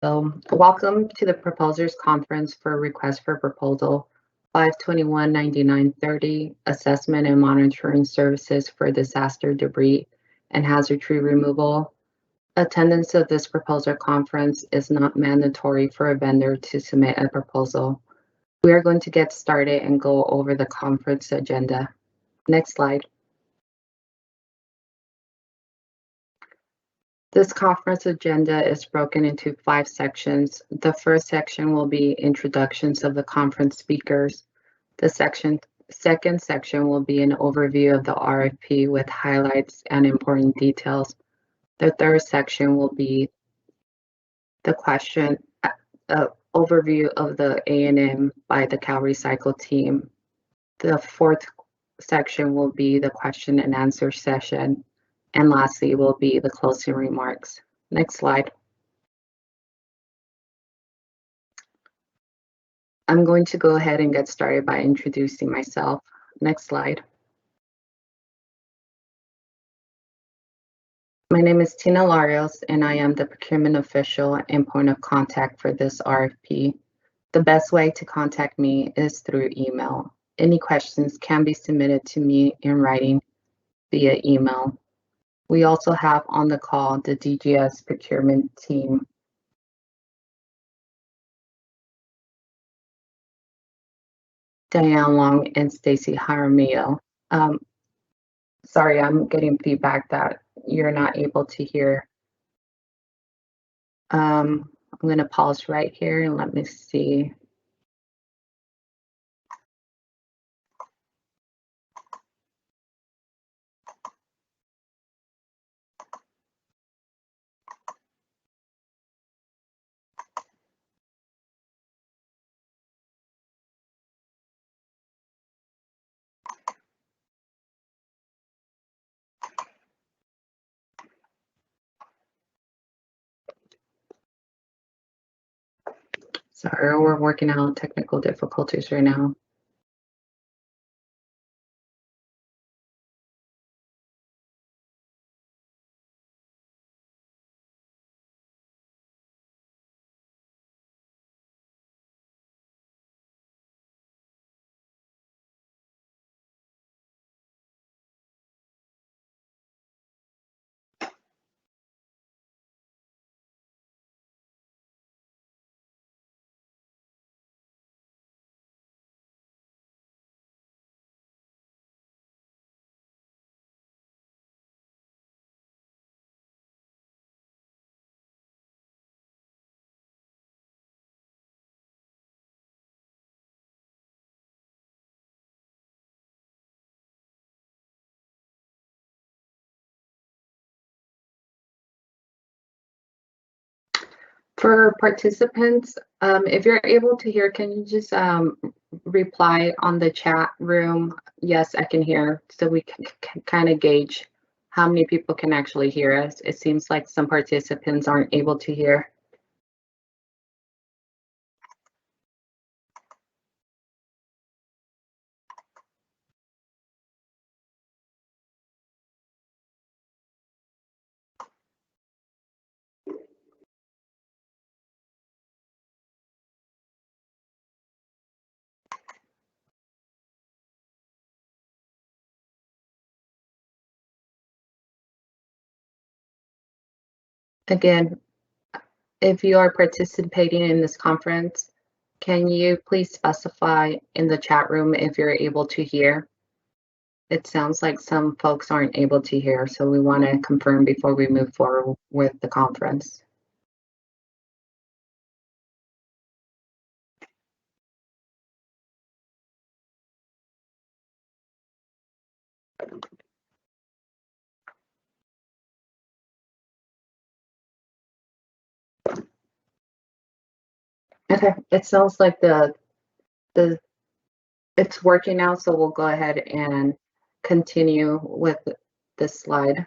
Welcome to the Proposers Conference for Request for Proposal 521-9930, Assessment and Monitoring Services for Disaster Debris and Hazard Tree Removal. Attendance of this proposal conference is not mandatory for a vendor to submit a proposal. We are going to get started and go over the conference agenda. Next slide. This conference agenda is broken into 5 sections. The first section will be introductions of the conference speakers. The second section will be an overview of the RFP with highlights and important details. The third section will be the overview of the A&M by the CalRecycle team. The fourth section will be the question and answer session. And lastly will be the closing remarks. Next slide. I'm going to go ahead and get started by introducing myself. Next slide. My name is Tina Larios, and I am the procurement official and point of contact for this RFP. The best way to contact me is through email. Any questions can be submitted to me in writing via email. We also have on the call the DGS procurement team. Diane Long and Stacy Jaramillo. Sorry, I'm getting feedback that you're not able to hear. I'm going to pause right here and let me see. Sorry, we're working out technical difficulties right now. For participants, if you're able to hear, can you just reply on the chat room? Yes, I can hear, so we can kind of gauge how many people can actually hear us. It seems like some participants aren't able to hear. Again, if you are participating in this conference, can you please specify in the chat room if you're able to hear? It sounds like some folks aren't able to hear, so we want to confirm before we move forward with the conference. Okay, it sounds like it's working now, so we'll go ahead and continue with this slide.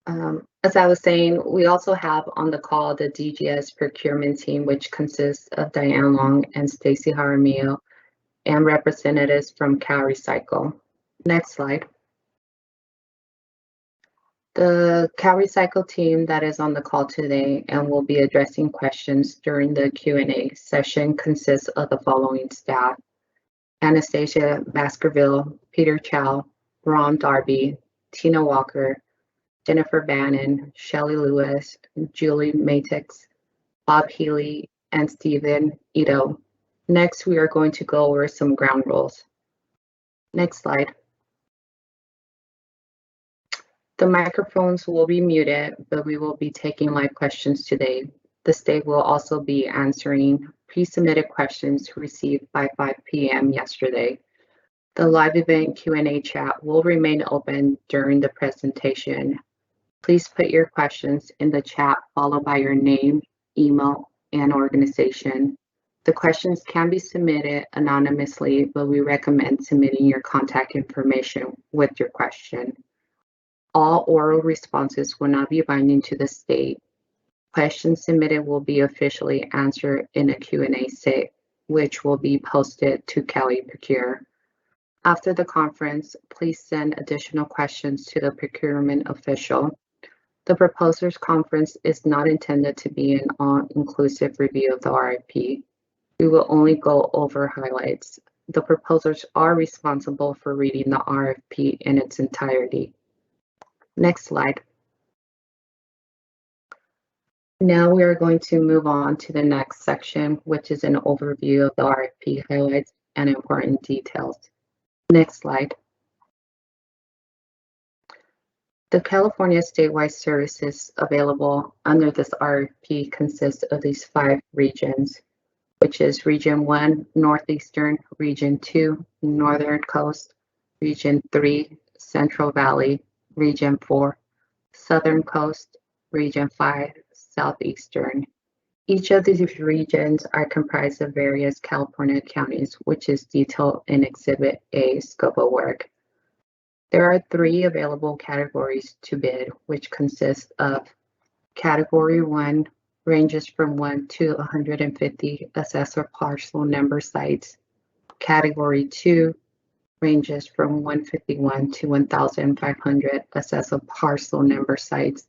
As I was saying, we also have on the call the DGS procurement team, which consists of Diane Long and Stacy Jaramillo, and representatives from CalRecycle. Next slide. The CalRecycle team that is on the call today and will be addressing questions during the Q&A session consists of the following staff: Anastasia Baskerville, Peter Chow, Ron Darby, Tina Walker, Jennifer Bannon, Shelley Lewis, Julie Matix, Bob Healy, and Stephen Ito. Next, we are going to go over some ground rules. Next slide. The microphones will be muted, but we will be taking live questions today. The state will also be answering pre-submitted questions received by 5 p.m. yesterday. The live event Q&A chat will remain open during the presentation. Please put your questions in the chat followed by your name, email, and organization. The questions can be submitted anonymously, but we recommend submitting your contact information with your question. All oral responses will not be binding to the state. Questions submitted will be officially answered in a Q&A set, which will be posted to Cali Procure. After the conference, please send additional questions to the procurement official. The proposers conference is not intended to be an all-inclusive review of the RFP. We will only go over highlights. The proposers are responsible for reading the RFP in its entirety. Next slide. Now we are going to move on to the next section, which is an overview of the RFP highlights and important details. Next slide. The California statewide services available under this RFP consist of these 5 regions, which is Region 1, Northeastern, Region 2, Northern Coast, Region 3, Central Valley, Region 4, Southern Coast, Region 5, Southeastern. Each of these regions are comprised of various California counties, which is detailed in Exhibit A, Scope of Work. There are 3 available categories to bid, which consist of Category 1, ranges from 1 to 150 assessor parcel number sites. Category 2, ranges from 151 to 1,500 assessor parcel number sites.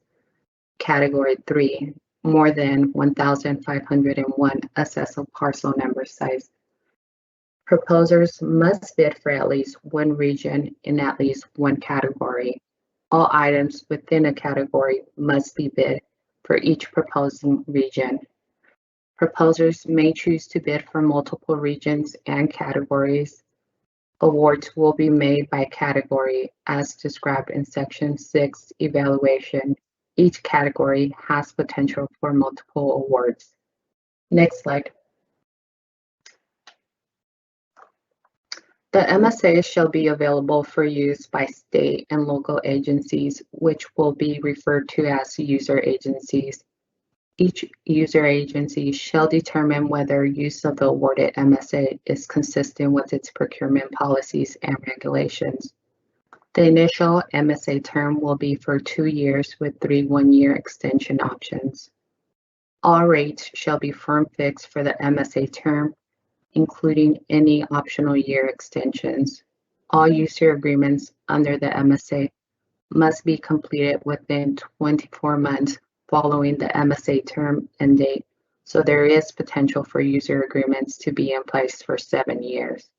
Category 3, more than 1,501 assessor parcel number sites. Proposers must bid for at least one region in at least one category. All items within a category must be bid for each proposing region. Proposers may choose to bid for multiple regions and categories. Awards will be made by category as described in Section 6 evaluation. Each category has potential for multiple awards. Next slide. The MSA shall be available for use by state and local agencies, which will be referred to as user agencies. Each user agency shall determine whether use of the awarded MSA is consistent with its procurement policies and regulations. The initial MSA term will be for 2 years with 3 one-year extension options. All rates shall be firm fixed for the MSA term, including any optional year extensions. All user agreements under the MSA must be completed within 24 months following the MSA term end date, so there is potential for user agreements to be in place for 7 years.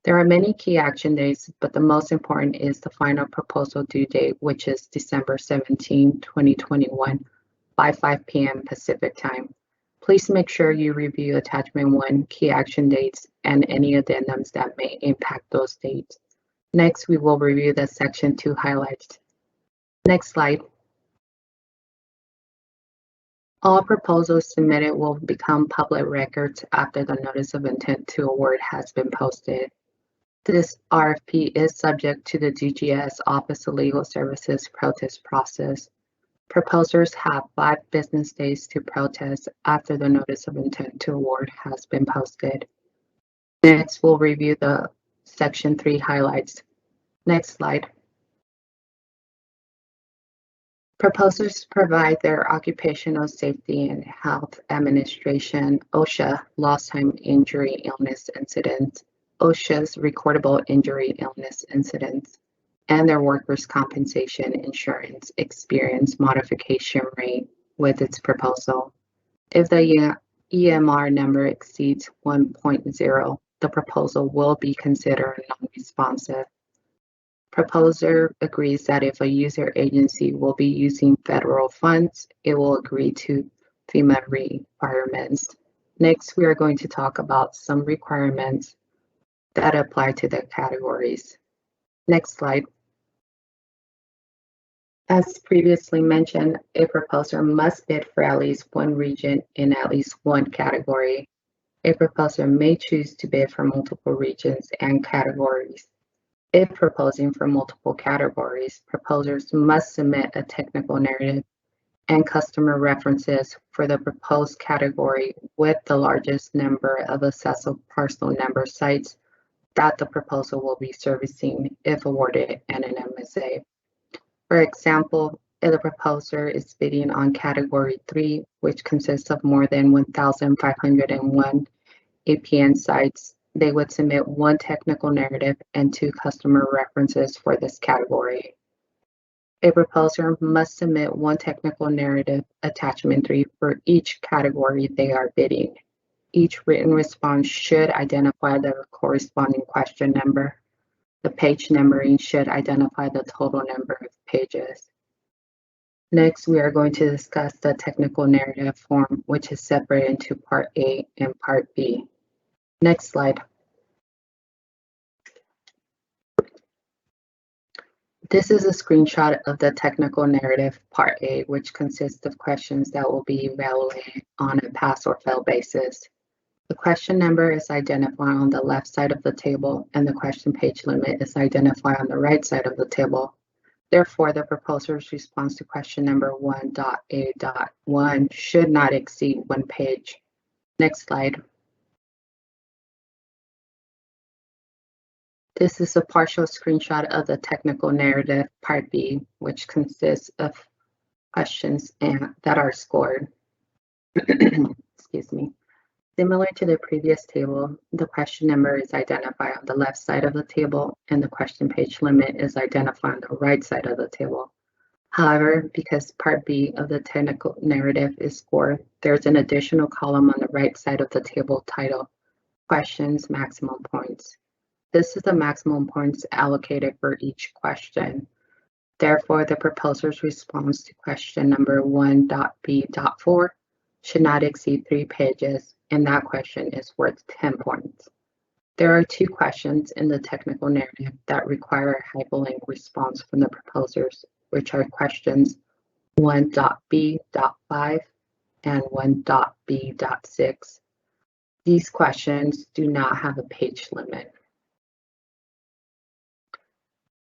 There are many key action dates, but the most important is the final proposal due date, which is December 17, 2021, by 5 p.m. Pacific time. Please make sure you review Attachment 1 key action dates and any addendums that may impact those dates. Next, we will review the Section 2 highlights. Next slide. All proposals submitted will become public records after the notice of intent to award has been posted. This RFP is subject to the DGS Office of Legal Services protest process. Proposers have 5 business days to protest after the notice of intent to award has been posted. Next, we'll review the Section 3 highlights. Next slide. Proposers provide their Occupational Safety and Health Administration, OSHA, lost time injury illness incidents, OSHA's recordable injury illness incidents, and their workers' compensation insurance experience modification rate with its proposal. If the EMR number exceeds 1.0, the proposal will be considered non-responsive. Proposer agrees that if a user agency will be using federal funds, it will agree to FEMA requirements. Next, we are going to talk about some requirements that apply to the categories. Next slide. As previously mentioned, a proposer must bid for at least one region in at least one category. A proposer may choose to bid for multiple regions and categories. If proposing for multiple categories, proposers must submit a technical narrative and customer references for the proposed category with the largest number of accessible parcel number sites that the proposal will be servicing if awarded an MSA. For example, if the proposer is bidding on Category 3, which consists of more than 1,501 APN sites, they would submit one technical narrative and two customer references for this category. A proposer must submit one technical narrative, attachment 3, for each category they are bidding. Each written response should identify the corresponding question number. The page numbering should identify the total number of pages. Next, we are going to discuss the technical narrative form, which is separated into Part A and Part B. Next slide. This is a screenshot of the technical narrative Part A, which consists of questions that will be evaluated on a pass or fail basis. The question number is identified on the left side of the table, and the question page limit is identified on the right side of the table. Therefore, the proposer's response to question number 1.A.1 should not exceed one page. Next slide. This is a partial screenshot of the technical narrative Part B, which consists of questions that are scored. Excuse me. Similar to the previous table, the question number is identified on the left side of the table, and the question page limit is identified on the right side of the table. However, because Part B of the technical narrative is scored, there's an additional column on the right side of the table titled Questions Maximum Points. This is the maximum points allocated for each question. Therefore, the proposer's response to question number 1.B.4 should not exceed 3 pages, and that question is worth 10 points. There are 2 questions in the technical narrative that require a hyperlink response from the proposers, which are questions 1.B.5 and 1.B.6. These questions do not have a page limit.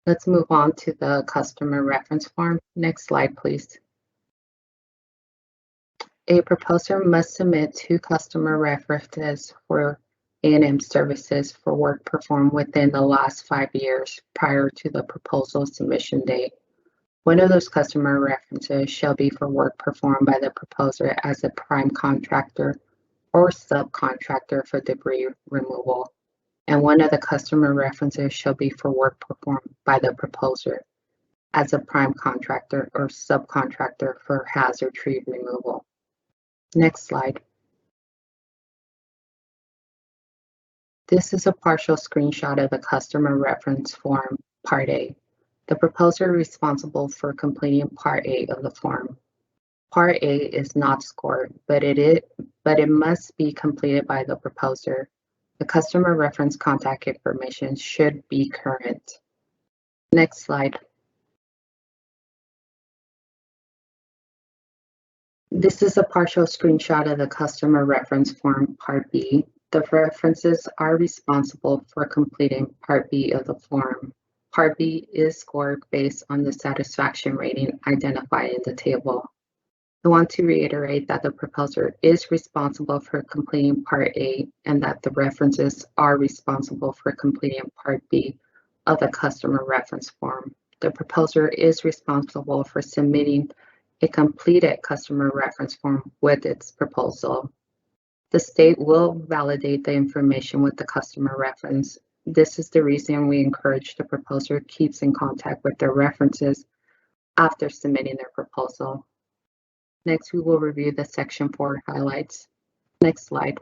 Let's move on to the customer reference form. Next slide, please. A proposer must submit 2 customer references for A&M services for work performed within the last 5 years prior to the proposal submission date. One of those customer references shall be for work performed by the proposer as a prime contractor or subcontractor for debris removal, and one of the customer references shall be for work performed by the proposer as a prime contractor or subcontractor for hazard tree removal. Next slide. This is a partial screenshot of the customer reference form, Part A. The proposer is responsible for completing Part A of the form. Part A is not scored, but it must be completed by the proposer. The customer reference contact information should be current. Next slide. This is a partial screenshot of the customer reference form, Part B. The references are responsible for completing Part B of the form. Part B is scored based on the satisfaction rating identified in the table. I want to reiterate that the proposer is responsible for completing Part A and that the references are responsible for completing Part B of the customer reference form. The proposer is responsible for submitting a completed customer reference form with its proposal. The state will validate the information with the customer reference This is the reason we encourage the proposer keeps in contact with their references after submitting their proposal. Next, we will review the Section 4 highlights. Next slide.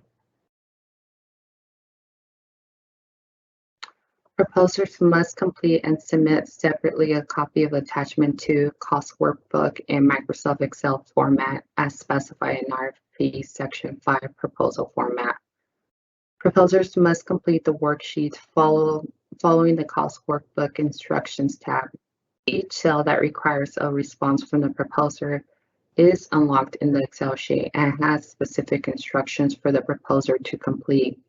Proposers must complete and submit separately a copy of Attachment 2 cost workbook in Microsoft Excel format as specified in RFP Section 5 proposal format. Proposers must complete the worksheet following the cost workbook instructions tab. Each cell that requires a response from the proposer is unlocked in the Excel sheet and has specific instructions for the proposer to complete.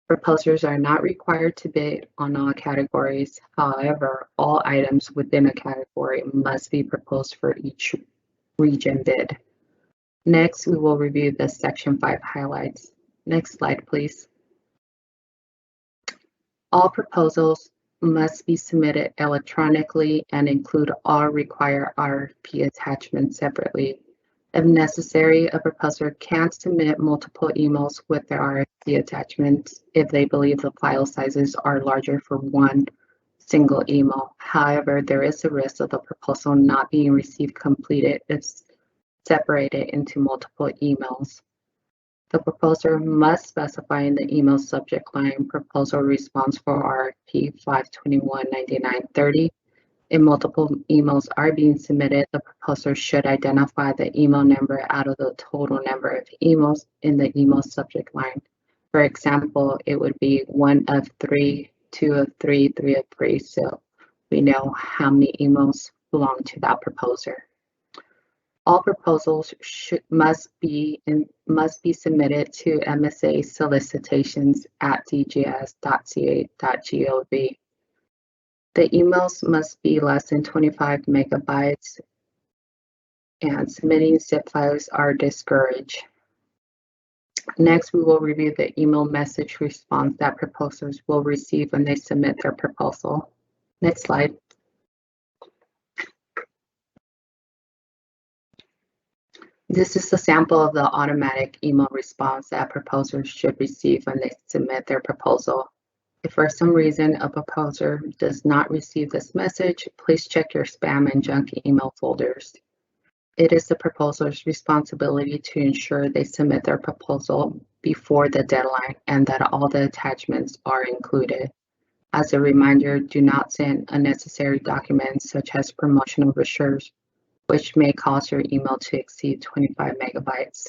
Proposers are not required to bid on all categories. However, all items within a category must be proposed for each region bid. Next, we will review the Section 5 highlights. Next slide, please. All proposals must be submitted electronically and include all required RFP attachments separately. If necessary, a proposer can submit multiple emails with their RFP attachments if they believe the file sizes are larger for one single email. However, there is a risk of the proposal not being received completed if separated into multiple emails. The proposer must specify in the email subject line proposal response for RFP 521-9930. If multiple emails are being submitted, the proposer should identify the email number out of the total number of emails in the email subject line. For example, it would be 1 of 3, 2 of 3, 3 of 3, so we know how many emails belong to that proposer. All proposals must be submitted to MSA solicitations at dgs.ca.gov. The emails must be less than 25 megabytes, and submitting zip files are discouraged. Next, we will review the email message response that proposers will receive when they submit their proposal. Next slide. This is a sample of the automatic email response that proposers should receive when they submit their proposal. If for some reason a proposer does not receive this message, please check your spam and junk email folders. It is the proposer's responsibility to ensure they submit their proposal before the deadline and that all the attachments are included. As a reminder, do not send unnecessary documents such as promotional brochures, which may cause your email to exceed 25 megabytes.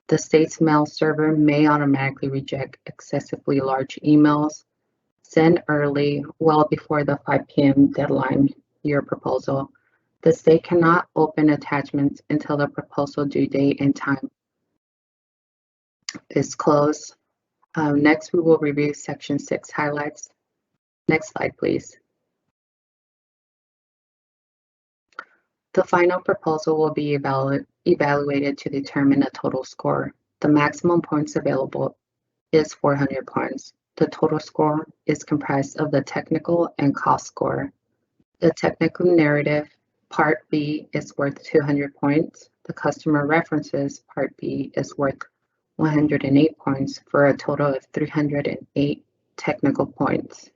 The state's mail server may automatically reject excessively large emails. Send early, well before the 5 p.m. deadline, your proposal. The state cannot open attachments until the proposal due date and time is closed. Next, we will review Section 6 highlights. Next slide, please. The final proposal will be evaluated to determine a total score. The maximum points available is 400 points. The total score is comprised of the technical and cost score. The technical narrative, Part B, is worth 200 points. The customer references, Part B, is worth 108 points for a total of 308 technical points.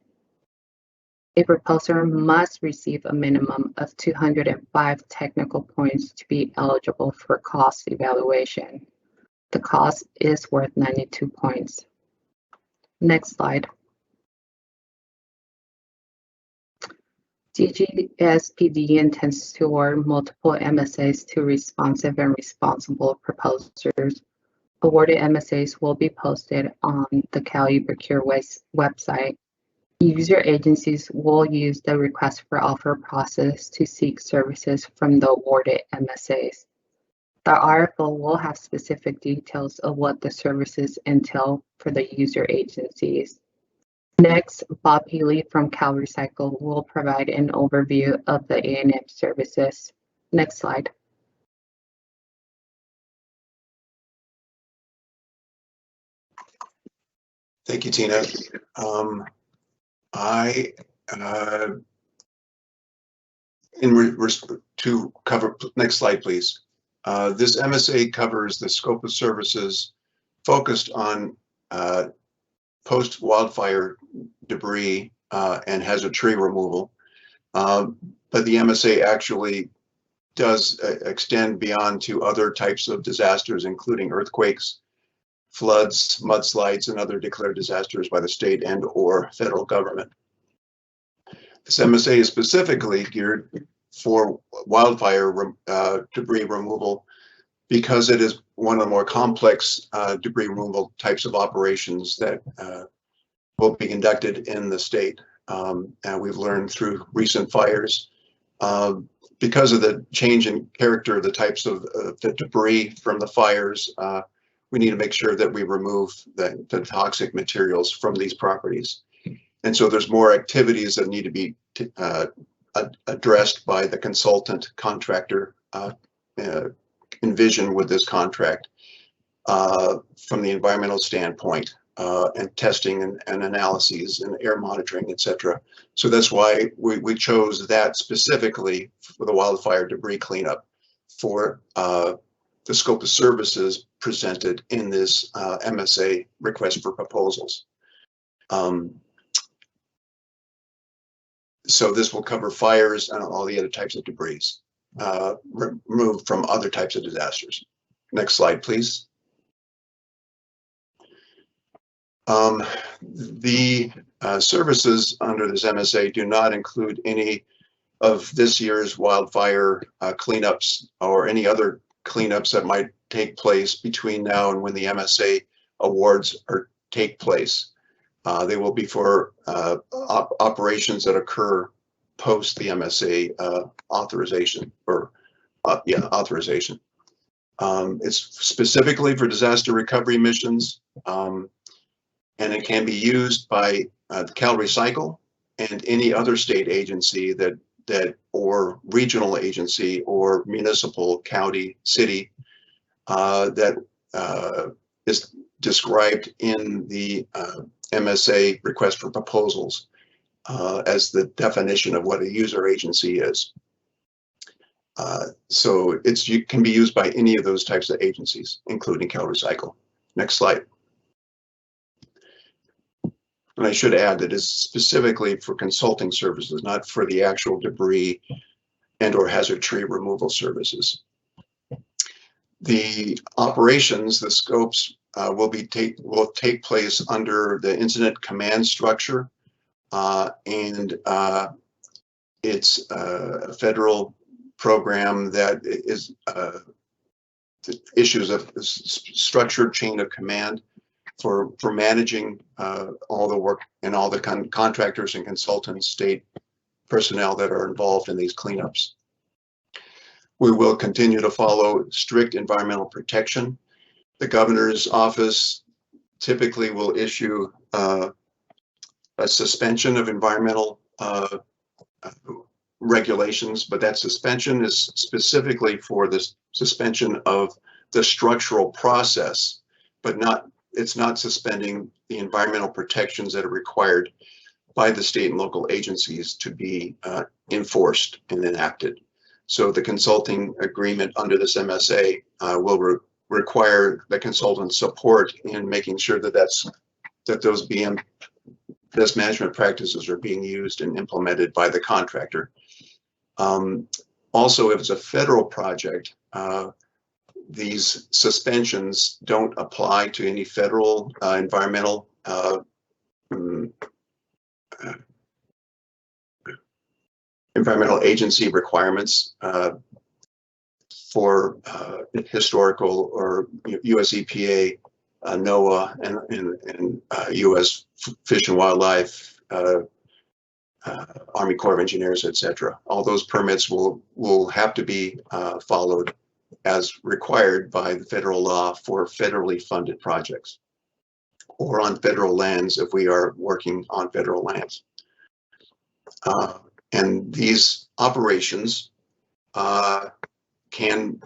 A proposer must receive a minimum of 205 technical points to be eligible for cost evaluation. The cost is worth 92 points. Next slide. DGS PD intends to award multiple MSAs to responsive and responsible proposers. Awarded MSAs will be posted on the CalRecycle-California website. User agencies will use the request for offer process to seek services from the awarded MSAs. The RFO will have specific details of what the services entail for the user agencies. Next, Bob Healy from CalRecycle will provide an overview of the A&M services. Next slide. Thank you, Tina. To cover, next slide, please. This MSA covers the scope of services focused on post-wildfire debris and hazard tree removal. But the MSA actually does extend beyond to other types of disasters, including earthquakes, floods, mudslides, and other declared disasters by the state and or federal government. This MSA is specifically geared for wildfire debris removal because it is one of the more complex debris removal types of operations that will be conducted in the state. And we've learned through recent fires, because of the change in character of the types of the debris from the fires, we need to make sure that we remove the toxic materials from these properties. And so there's more activities that need to be addressed by the consultant contractor envisioned with this contract from the environmental standpoint, and testing and analyses and air monitoring, etc. So that's why we chose that specifically for the wildfire debris cleanup for the scope of services presented in this MSA request for proposals. So this will cover fires and all the other types of debris removed from other types of disasters. Next slide, please. The services under this MSA do not include any of this year's wildfire cleanups or any other cleanups that might take place between now and when the MSA awards take place. They will be for operations that occur post the MSA authorization or authorization. It's specifically for disaster recovery missions, and it can be used by CalRecycle and any other state agency that or regional agency or municipal, county, city that is described in the MSA request for proposals as the definition of what a user agency is. So it can be used by any of those types of agencies, including CalRecycle. Next slide. And I should add that it's specifically for consulting services, not for the actual debris and or hazard tree removal services. The operations, the scopes will take place under the incident command structure, and it's a federal program that is issues a structured chain of command for managing all the work and all the contractors and consultants, state personnel that are involved in these cleanups. We will continue to follow strict environmental protection. The governor's office typically will issue a suspension of environmental regulations, but that suspension is specifically for the suspension of the structural process, but it's not suspending the environmental protections that are required by the state and local agencies to be enforced and enacted. So the consulting agreement under this MSA will require the consultant's support in making sure that those best management practices are being used and implemented by the contractor. Also, if it's a federal project, these suspensions don't apply to any federal environmental agency requirements for historical or US EPA, NOAA, and US Fish and Wildlife, Army Corps of Engineers, etc. All those permits will have to be followed as required by the federal law for federally funded projects or on federal lands if we are working on federal lands. And these operations can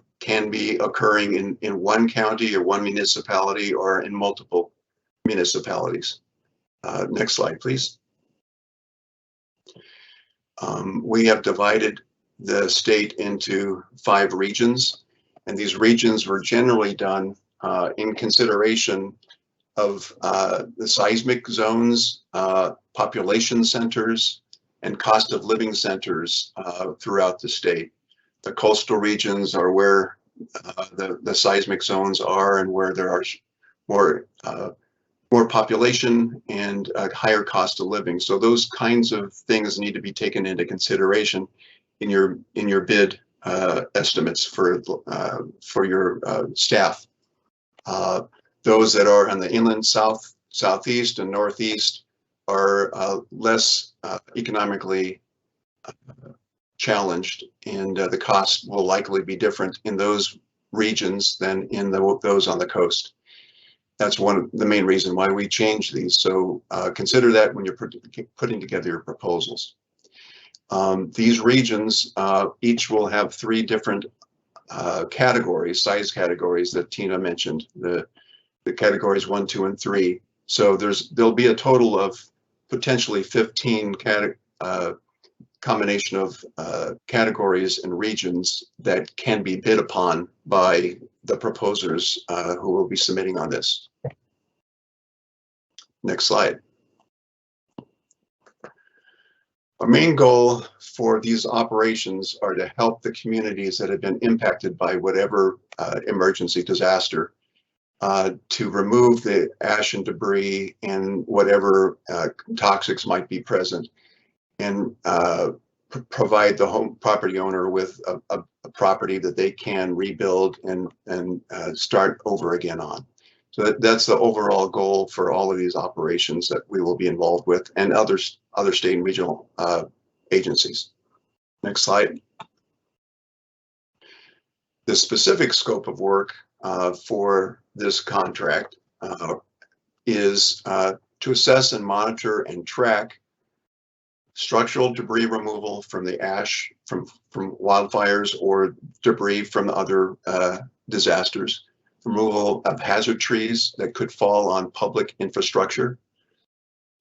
be occurring in one county or one municipality or in multiple municipalities. Next slide, please. We have divided the state into 5 regions, and these regions were generally done in consideration of the seismic zones, population centers, and cost of living centers throughout the state. The coastal regions are where the seismic zones are, and where there are more population and a higher cost of living. So those kinds of things need to be taken into consideration in your bid estimates for your staff. Those that are on the inland south, southeast, and northeast are less economically challenged, and the costs will likely be different in those regions than in those on the coast. That's one of the main reason why we changed these. So consider that when you're putting together your proposals. These regions each will have 3 different categories, size categories that Tina mentioned, the categories 1, 2, and 3. So there'll be a total of potentially 15 combination of categories and regions that can be bid upon by the proposers who will be submitting on this. Next slide. Our main goal for these operations are to help the communities that have been impacted by whatever emergency disaster to remove the ash and debris and whatever toxics might be present, and provide the home property owner with a property that they can rebuild and start over again on. So that's the overall goal for all of these operations that we will be involved with, and other state and regional agencies. Next slide. The specific scope of work for this contract is to assess and monitor and track structural debris removal from the ash from wildfires or debris from other disasters, removal of hazard trees that could fall on public infrastructure,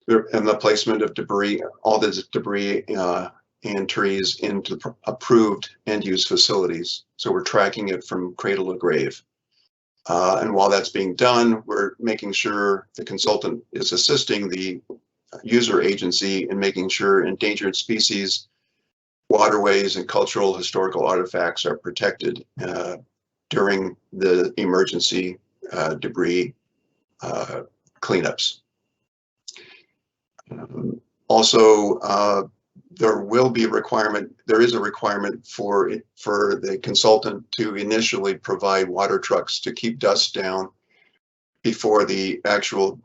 and the placement of debris, all this debris and trees into approved end-use facilities. So we're tracking it from cradle to grave. And while that's being done, we're making sure the consultant is assisting the user agency in making sure endangered species, waterways, and cultural historical artifacts are protected during the emergency debris cleanups. Also, there is a requirement for the consultant to initially provide water trucks to keep dust down before the actual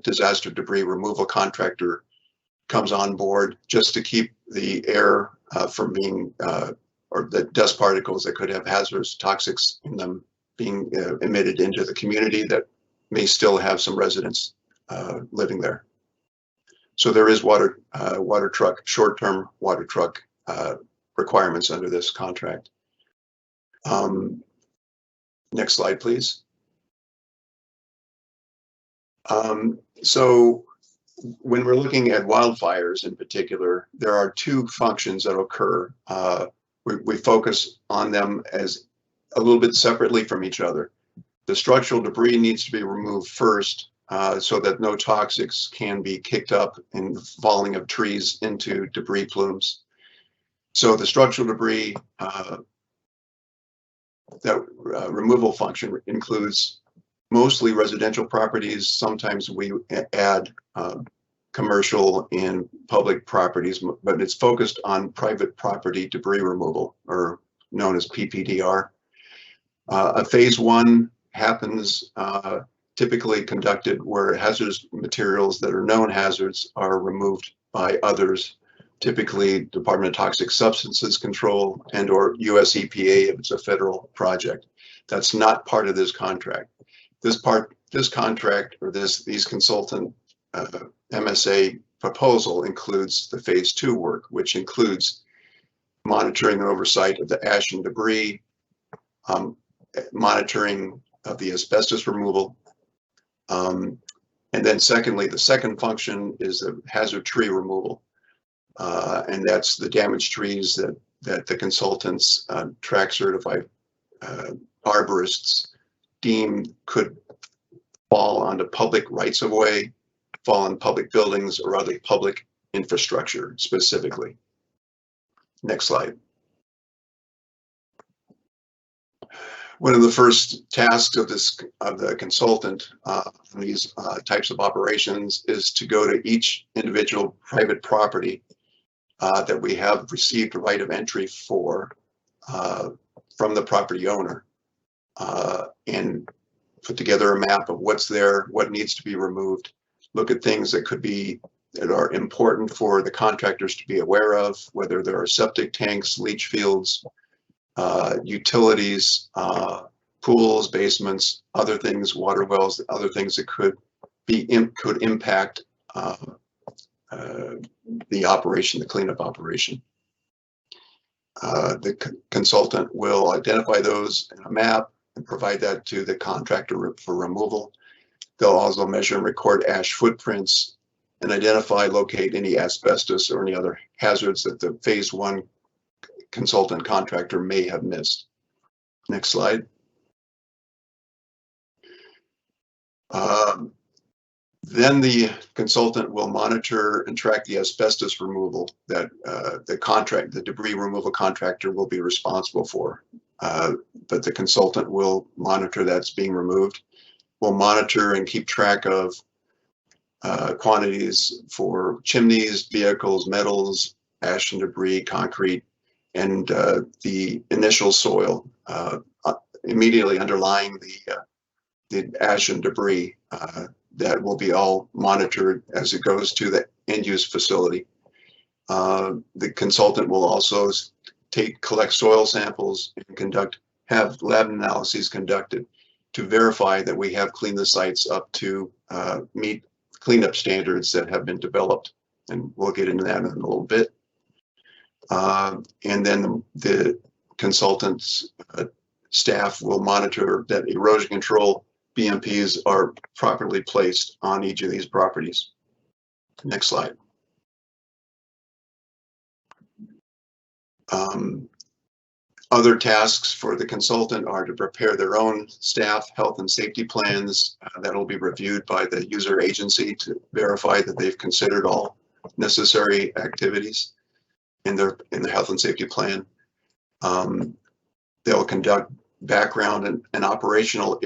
disaster debris removal contractor comes on board, just to keep the air from being, or the dust particles that could have hazardous toxics in them being emitted into the community that may still have some residents living there. So there is short-term water truck requirements under this contract. Next slide, please. So when we're looking at wildfires in particular, there are 2 functions that occur. We focus on them as a little bit separately from each other. The structural debris needs to be removed first, so that no toxics can be kicked up in the falling of trees into debris plumes. So the structural debris, that removal function includes mostly residential properties. Sometimes we add commercial and public properties, but it's focused on private property debris removal, or known as PPDR. A phase 1 happens typically conducted where hazardous materials that are known hazards are removed by others, typically Department of Toxic Substances Control and or US EPA if it's a federal project. That's not part of this contract. This contract, or these consultant MSA proposal, includes the phase 2 work, which includes monitoring and oversight of the ash and debris, monitoring of the asbestos removal, and then secondly, the second function is the hazard tree removal, and that's the damaged trees that the consultants, track certified arborists deem could fall onto public rights-of-way, fall on public buildings, or other public infrastructure specifically. Next slide. One of the first tasks of the consultant on these types of operations is to go to each individual private property that we have received a right of entry for from the property owner, and put together a map of what's there, what needs to be removed, look at things that are important for the contractors to be aware of, whether there are septic tanks, leach fields, utilities, pools, basements, other things, water wells, other things that could impact the operation, the cleanup operation. The consultant will identify those in a map and provide that to the contractor for removal. They'll also measure and record ash footprints and identify, locate any asbestos or any other hazards that the phase one consultant contractor may have missed. Next slide. Then the consultant will monitor and track the asbestos removal that the debris removal contractor will be responsible for. But the consultant will monitor that's being removed. We'll monitor and keep track of quantities for chimneys, vehicles, metals, ash and debris, concrete, and the initial soil immediately underlying the ash and debris. That will be all monitored as it goes to the end-use facility. The consultant will also collect soil samples and have lab analyses conducted to verify that we have cleaned the sites up to meet cleanup standards that have been developed, and we'll get into that in a little bit. And then the consultant's staff will monitor that erosion control BMPs are properly placed on each of these properties. Next slide. Other tasks for the consultant are to prepare their own staff health and safety plans that will be reviewed by the user agency to verify that they've considered all necessary activities in their health and safety plan. They'll conduct background and operational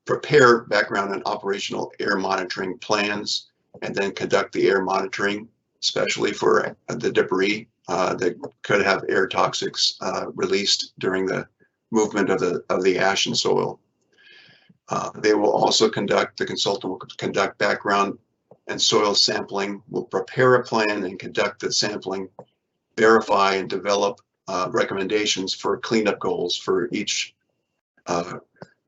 prepare background and operational air monitoring plans, and then conduct the air monitoring, especially for the debris that could have air toxics released during the movement of the ash and soil. The consultant will conduct background and soil sampling, will prepare a plan and conduct the sampling, verify and develop recommendations for cleanup goals for each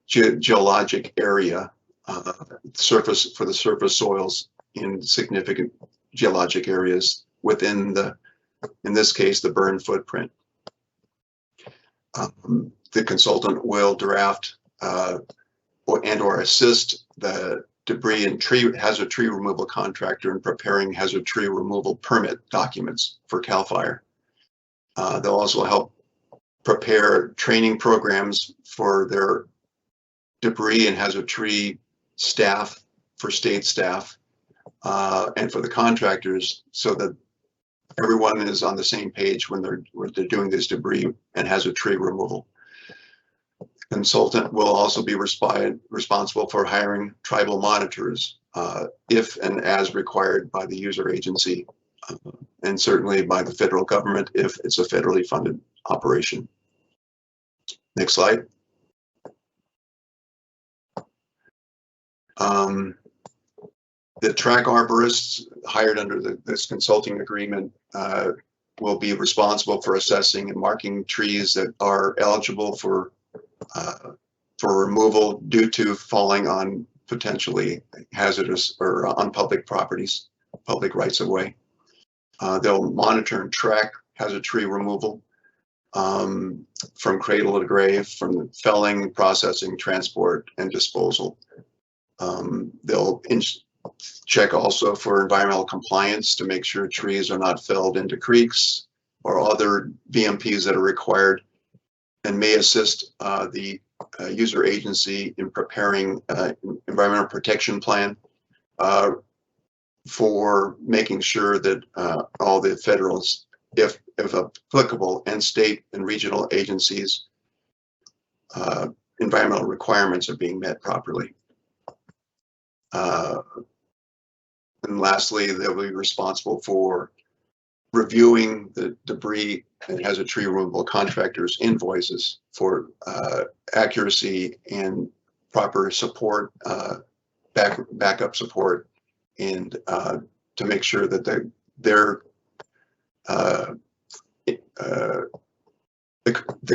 geologic area, for the surface soils in significant geologic areas within in this case, the burn footprint. The consultant will draft or assist the debris and hazard tree removal contractor in preparing hazard tree removal permit documents for CAL FIRE. They'll also help prepare training programs for their debris and hazard tree staff, for state staff, and for the contractors, so that everyone is on the same page when they're doing this debris and hazard tree removal. Consultant will also be responsible for hiring tribal monitors if and as required by the user agency, and certainly by the federal government if it's a federally funded operation. Next slide. The track arborists hired under this consulting agreement will be responsible for assessing and marking trees that are eligible for removal due to falling on potentially hazardous or on public properties, public rights of way. They'll monitor and track hazard tree removal from cradle to grave, from felling, processing, transport, and disposal. They'll check also for environmental compliance to make sure trees are not felled into creeks or other BMPs that are required, and may assist the user agency in preparing environmental protection plan for making sure that all the federal, if applicable, and state and regional agencies environmental requirements are being met properly. And lastly, they'll be responsible for reviewing the debris and hazard tree removal contractors' invoices for accuracy and proper support, backup support, and to make sure that the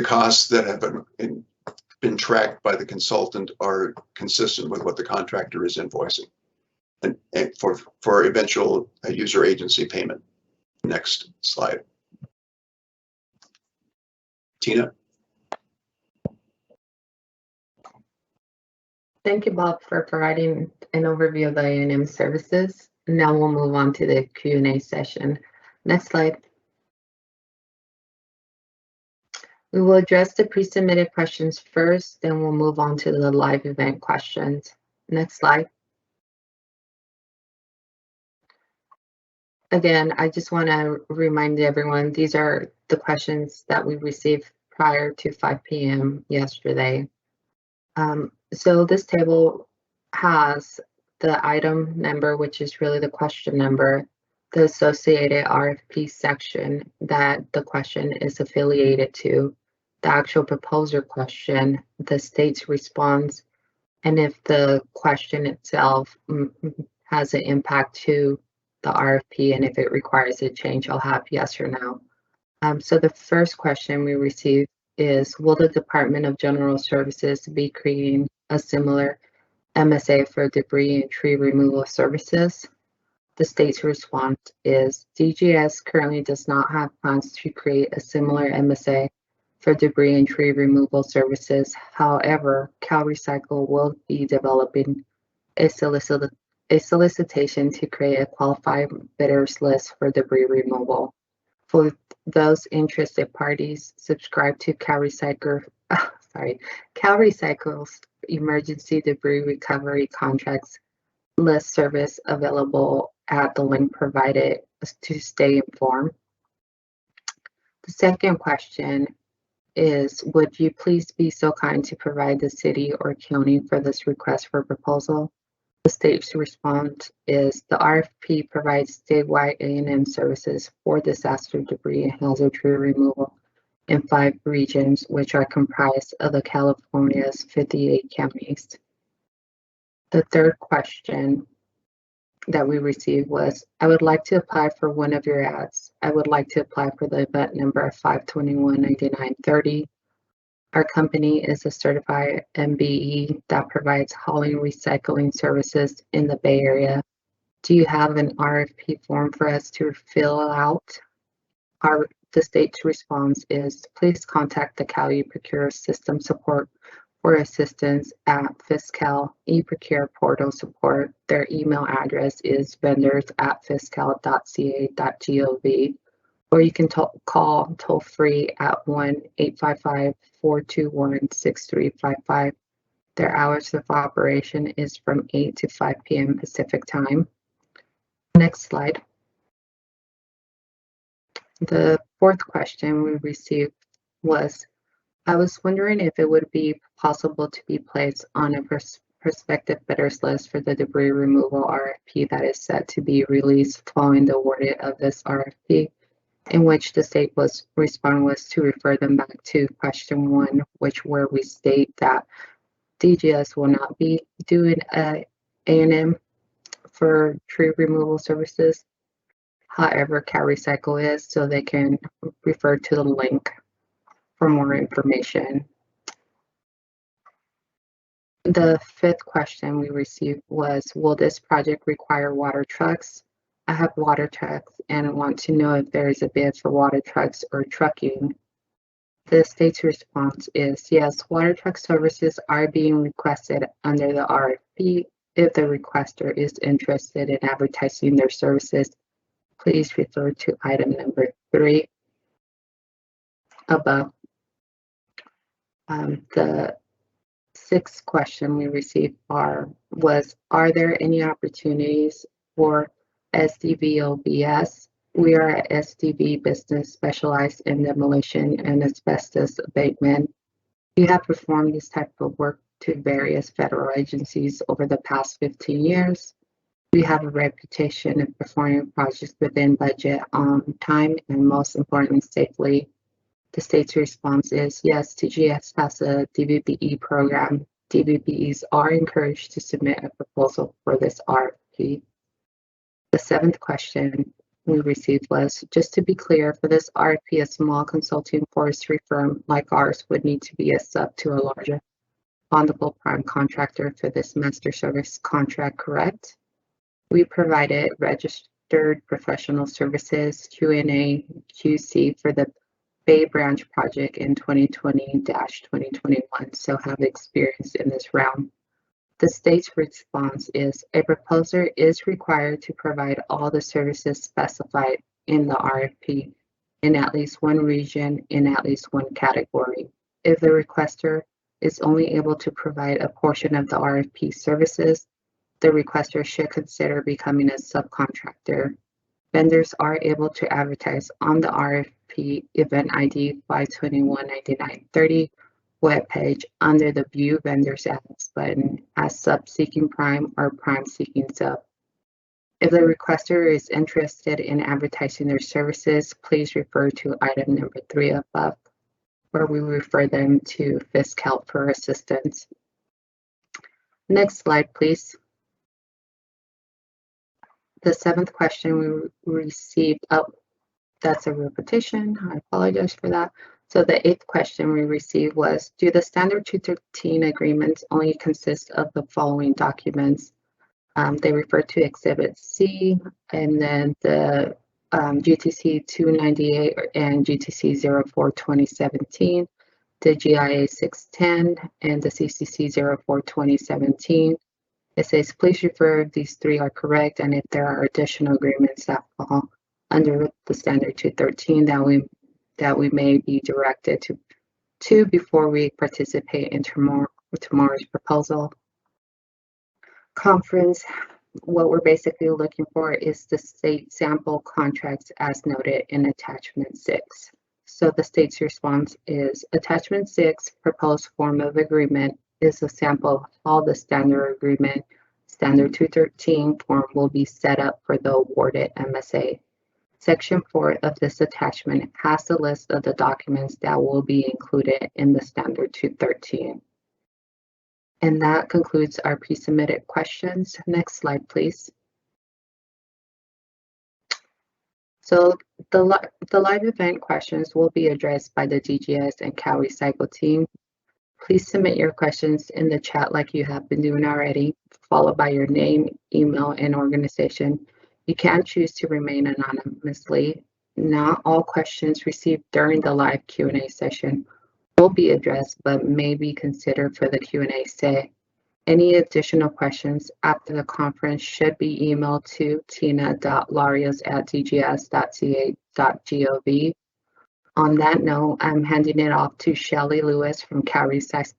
costs that have been tracked by the consultant are consistent with what the contractor is invoicing, and for eventual user agency payment. Next slide. Tina. Thank you, Bob, for providing an overview of the A&M services. Now we'll move on to the Q&A session. Next slide. We will address the pre-submitted questions first, then we'll move on to the live event questions. Next slide. Again, I just want to remind everyone, these are the questions that we received prior to 5 p.m. yesterday. So this table has the item number, which is really the question number, the associated RFP section that the question is affiliated to, the actual proposer question, the state's response, and if the question itself has an impact to the RFP, and if it requires a change, I'll have yes or no. So the first question we received is, will the Department of General Services be creating a similar MSA for debris and tree removal services? The state's response is, DGS currently does not have plans to create a similar MSA for debris and tree removal services. However, CalRecycle will be developing a solicitation to create a qualified bidders list for debris removal. For those interested parties, subscribe to CalRecycle's emergency debris recovery contracts list service available at the link provided to stay informed. The second question is, would you please be so kind to provide the city or county for this request for proposal? The state's response is, the RFP provides statewide A&M services for disaster debris and hazard tree removal in 5 regions, which are comprised of the California's 58 counties. The third question that we received was, I would like to apply for one of your ads. I would like to apply for the event number 5219930. Our company is a certified MBE that provides hauling recycling services in the Bay Area. Do you have an RFP form for us to fill out? The state's response is, please contact the Cal eProcure system support for assistance at Fiscal eProcure portal support. Their email address is vendors@fiscal.ca.gov, or you can call toll free at 1-855-421-6355. Their hours of operation is from 8 to 5 p.m. Pacific time. Next slide. The fourth question we received was, I was wondering if it would be possible to be placed on a prospective bidders list for the debris removal RFP that is set to be released following the award of this RFP, in which the state response was to refer them back to question 1, where we state that DGS will not be doing A&M for tree removal services. However, CalRecycle is, so they can refer to the link for more information. The fifth question we received was, will this project require water trucks? I have water trucks and want to know if there is a bid for water trucks or trucking. The state's response is, yes, water truck services are being requested under the RFP. If the requester is interested in advertising their services, please refer to item number 3 above. The sixth question we received was, are there any opportunities for SDVOBS? We are a SDV business specialized in demolition and asbestos abatement. We have performed this type of work to various federal agencies over the past 15 years. We have a reputation of performing projects within budget, on time, and most importantly, safely. The state's response is yes, DGS has a DVBE program. DVBEs are encouraged to submit a proposal for this RFP. The seventh question we received was, just to be clear, for this RFP, a small consulting forestry firm like ours would need to be a sub to a larger bondable prime contractor for this master service contract, correct? We provided registered professional services, Q&A, QC for the Bay Branch project in 2020-2021, so have experience in this realm. The state's response is a proposer is required to provide all the services specified in the RFP in at least one region in at least one category. If the requester is only able to provide a portion of the RFP services, the requester should consider becoming a subcontractor. Vendors are able to advertise on the RFP event ID 5219930 webpage under the View Vendors Ads button as sub seeking prime or prime seeking sub. If the requester is interested in advertising their services, please refer to item number 3 above, where we refer them to FisCalc for assistance. Next slide, please. The seventh question we received, that's a repetition, I apologize for that. So the eighth question we received was, do the standard 213 agreements only consist of the following documents? They refer to Exhibit C, and then the GTC 298 and GTC 04-2017, the GIA 610, and the CCC 04-2017. It says, please refer if these three are correct, and if there are additional agreements that fall under the standard 213 that we may be directed to before we participate in tomorrow's proposal. Conference, what we're basically looking for is the state sample contracts as noted in attachment 6. So the state's response is attachment 6, proposed form of agreement, is a sample of how the standard agreement, standard 213 form will be set up for the awarded MSA. Section 4 of this attachment has a list of the documents that will be included in the standard 213. And that concludes our pre-submitted questions. Next slide, please. So the live event questions will be addressed by the DGS and CalRecycle team. Please submit your questions in the chat like you have been doing already, followed by your name, email, and organization. You can choose to remain anonymously. Not all questions received during the live Q&A session will be addressed, but may be considered for the Q&A say. Any additional questions after the conference should be emailed to tina.larios@dgs.ca.gov. On that note, I'm handing it off to Shelly Lewis from CalRecycle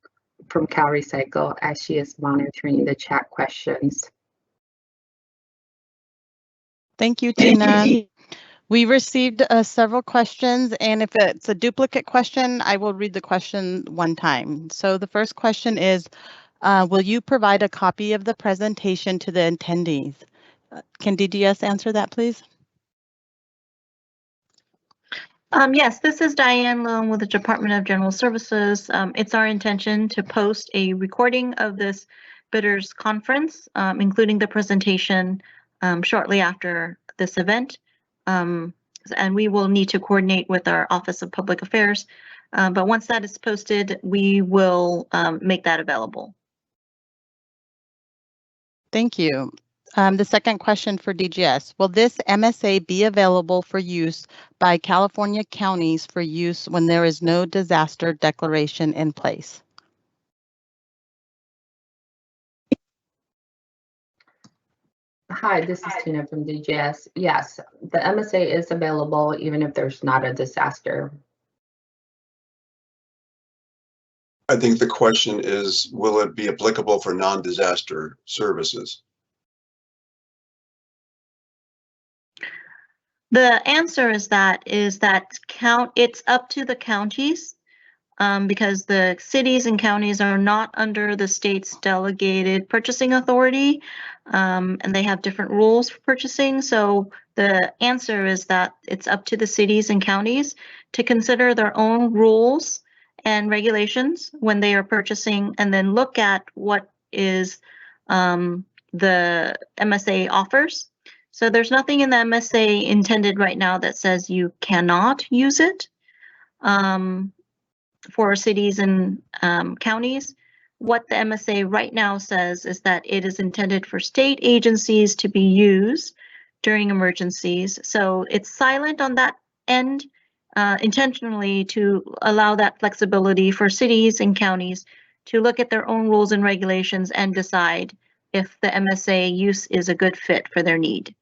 as she is monitoring the chat questions. Thank you, Tina. We received several questions, and if it's a duplicate question, I will read the question one time. So the first question is, will you provide a copy of the presentation to the attendees? Can DGS answer that, please? Yes, this is Diane Loam with the Department of General Services. It's our intention to post a recording of this bidders conference, including the presentation shortly after this event. And we will need to coordinate with our Office of Public Affairs. But once that is posted, we will make that available. Thank you. The second question for DGS, will this MSA be available for use by California counties for use when there is no disaster declaration in place? Hi, this is Tina from DGS. Yes, the MSA is available even if there's not a disaster. I think the question is, will it be applicable for non-disaster services? The answer is that it's up to the counties, because the cities and counties are not under the state's delegated purchasing authority, and they have different rules for purchasing. So the answer is that it's up to the cities and counties to consider their own rules and regulations when they are purchasing, and then look at what is the MSA offers. So there's nothing in the MSA intended right now that says you cannot use it for cities and counties. What the MSA right now says is that it is intended for state agencies to be used during emergencies. So it's silent on that end, intentionally to allow that flexibility for cities and counties to look at their own rules and regulations and decide if the MSA use is a good fit for their need.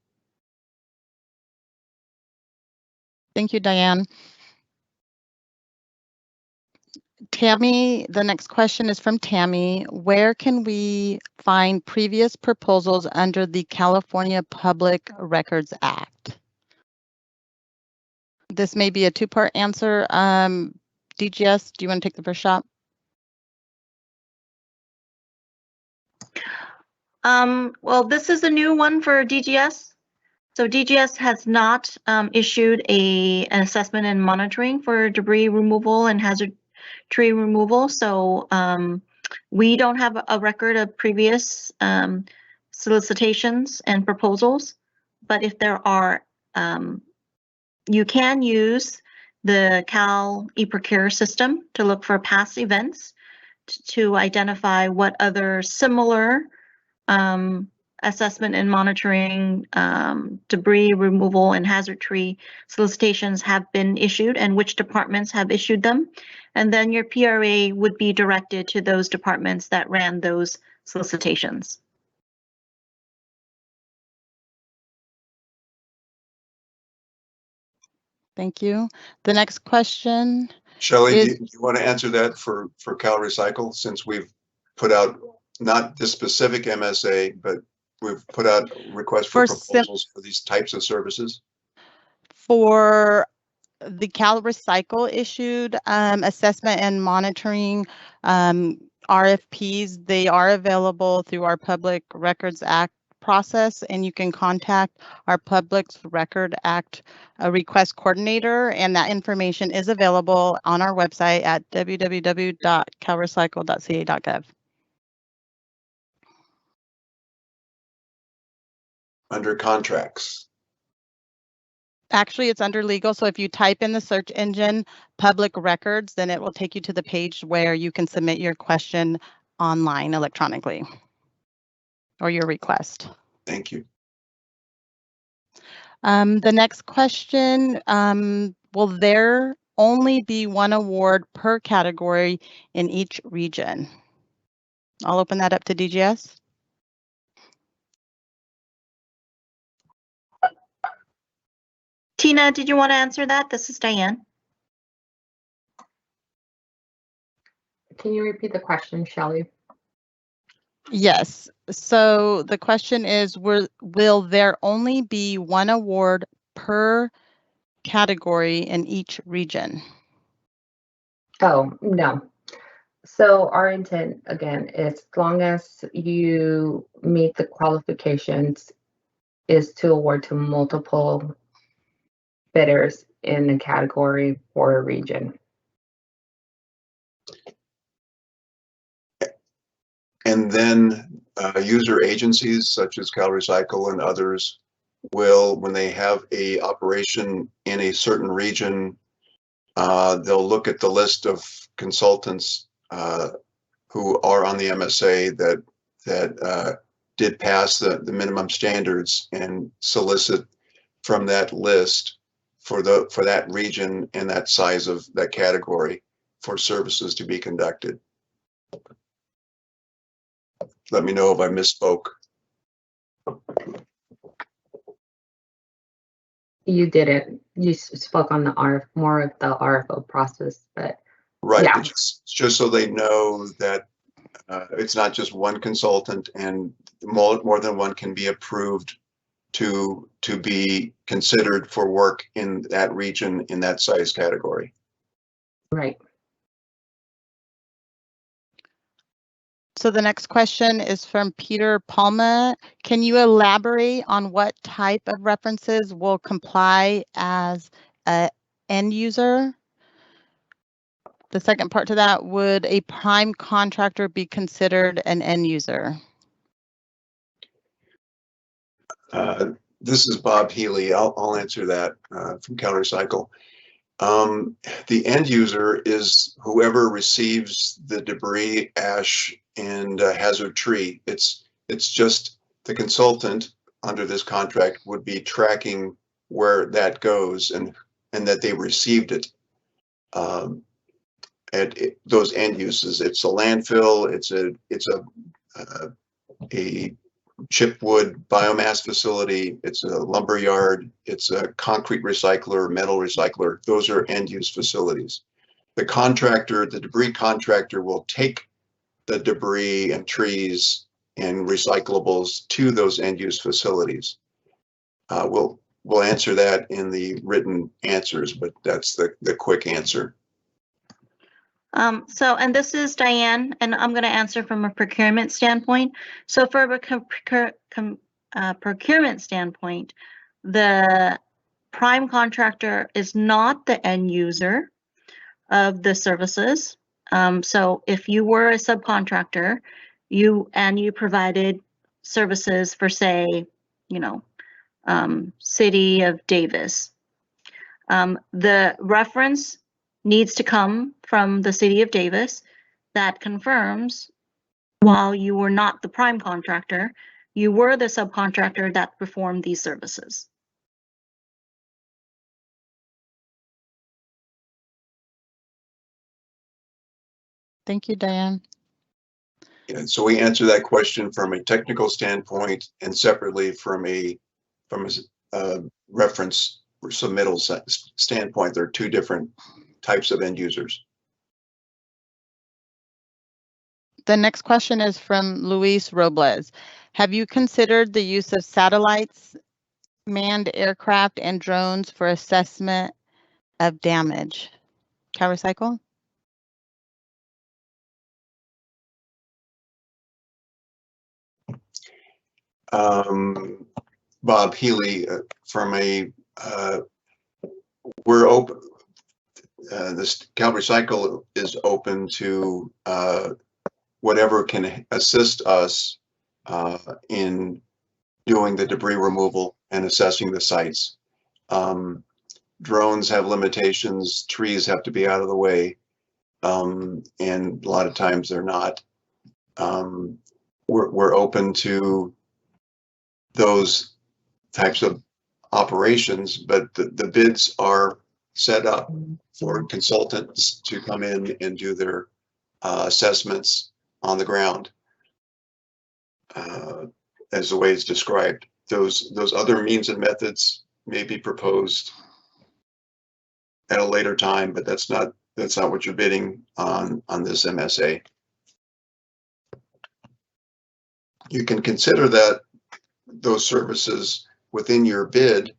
Thank you, Diane. Tammy, the next question is from Tammy. Where can we find previous proposals under the California Public Records Act? This may be a two-part answer. DGS, do you want to take the first shot? Well, this is a new one for DGS. So DGS has not issued an assessment and monitoring for debris removal and hazard tree removal. So we don't have a record of previous solicitations and proposals. But if there are, you can use the Cal eProcure system to look for past events to identify what other similar assessment and monitoring, debris removal and hazard tree solicitations have been issued and which departments have issued them. And then your PRA would be directed to those departments that ran those solicitations. Thank you. The next question. Shelley, do you want to answer that for CalRecycle, since we've put out not this specific MSA, but we've put out requests for proposals for these types of services? For the CalRecycle issued assessment and monitoring RFPs, they are available through our Public Records Act process, and you can contact our Public Record Act request coordinator, and that information is available on our website at www.calrecycle.ca.gov. Under contracts. Actually, it's under legal. So if you type in the search engine public records, then it will take you to the page where you can submit your question online electronically or your request. Thank you. The next question, will there only be one award per category in each region? I'll open that up to DGS. Tina, did you want to answer that? This is Diane. Can you repeat the question, Shelley? Yes. So the question is, will there only be one award per category in each region? Oh, no. So our intent, again, is as long as you meet the qualifications, is to award to multiple bidders in a category or a region. And then user agencies such as CalRecycle and others will, when they have a operation in a certain region, they'll look at the list of consultants who are on the MSA that did pass the minimum standards and solicit from that list for that region and that size of that category for services to be conducted. Let me know if I misspoke. You didn't. You spoke on the more of the RFO process, but Right, Yeah. but just so they know that it's not just one consultant and more than one can be approved to be considered for work in that region in that size category. Right. So the next question is from Peter Palma. Can you elaborate on what type of references will comply as an end user? The second part to that, would a prime contractor be considered an end user? This is Bob Healy. I'll answer that from CalRecycle. The end user is whoever receives the debris, ash, and hazard tree. It's just the consultant under this contract would be tracking where that goes and that they received it. Those end uses, it's a landfill, it's a chipwood biomass facility, it's a lumber yard, it's a concrete recycler, metal recycler. Those are end use facilities. The contractor, the debris contractor, will take the debris and trees and recyclables to those end use facilities. We'll answer that in the written answers, but that's the quick answer. And this is Diane, and I'm going to answer from a procurement standpoint. So for a procurement standpoint, the prime contractor is not the end user of the services. So if you were a subcontractor, you provided services for, say, City of Davis, the reference needs to come from the City of Davis that confirms, while you were not the prime contractor, you were the subcontractor that performed these services. Thank you, Diane. And so we answer that question from a technical standpoint and separately from a reference or submittal standpoint. There are two different types of end users. The next question is from Luis Robles. Have you considered the use of satellites, manned aircraft, and drones for assessment of damage? CalRecycle? Bob Healy, from a we're open. This CalRecycle is open to whatever can assist us in doing the debris removal and assessing the sites. Drones have limitations, trees have to be out of the way, and a lot of times they're not. We're open to those types of operations, but the bids are set up for consultants to come in and do their assessments on the ground, as the way it's described. Those other means and methods may be proposed at a later time, but that's not what you're bidding on this MSA. You can consider those services within your bid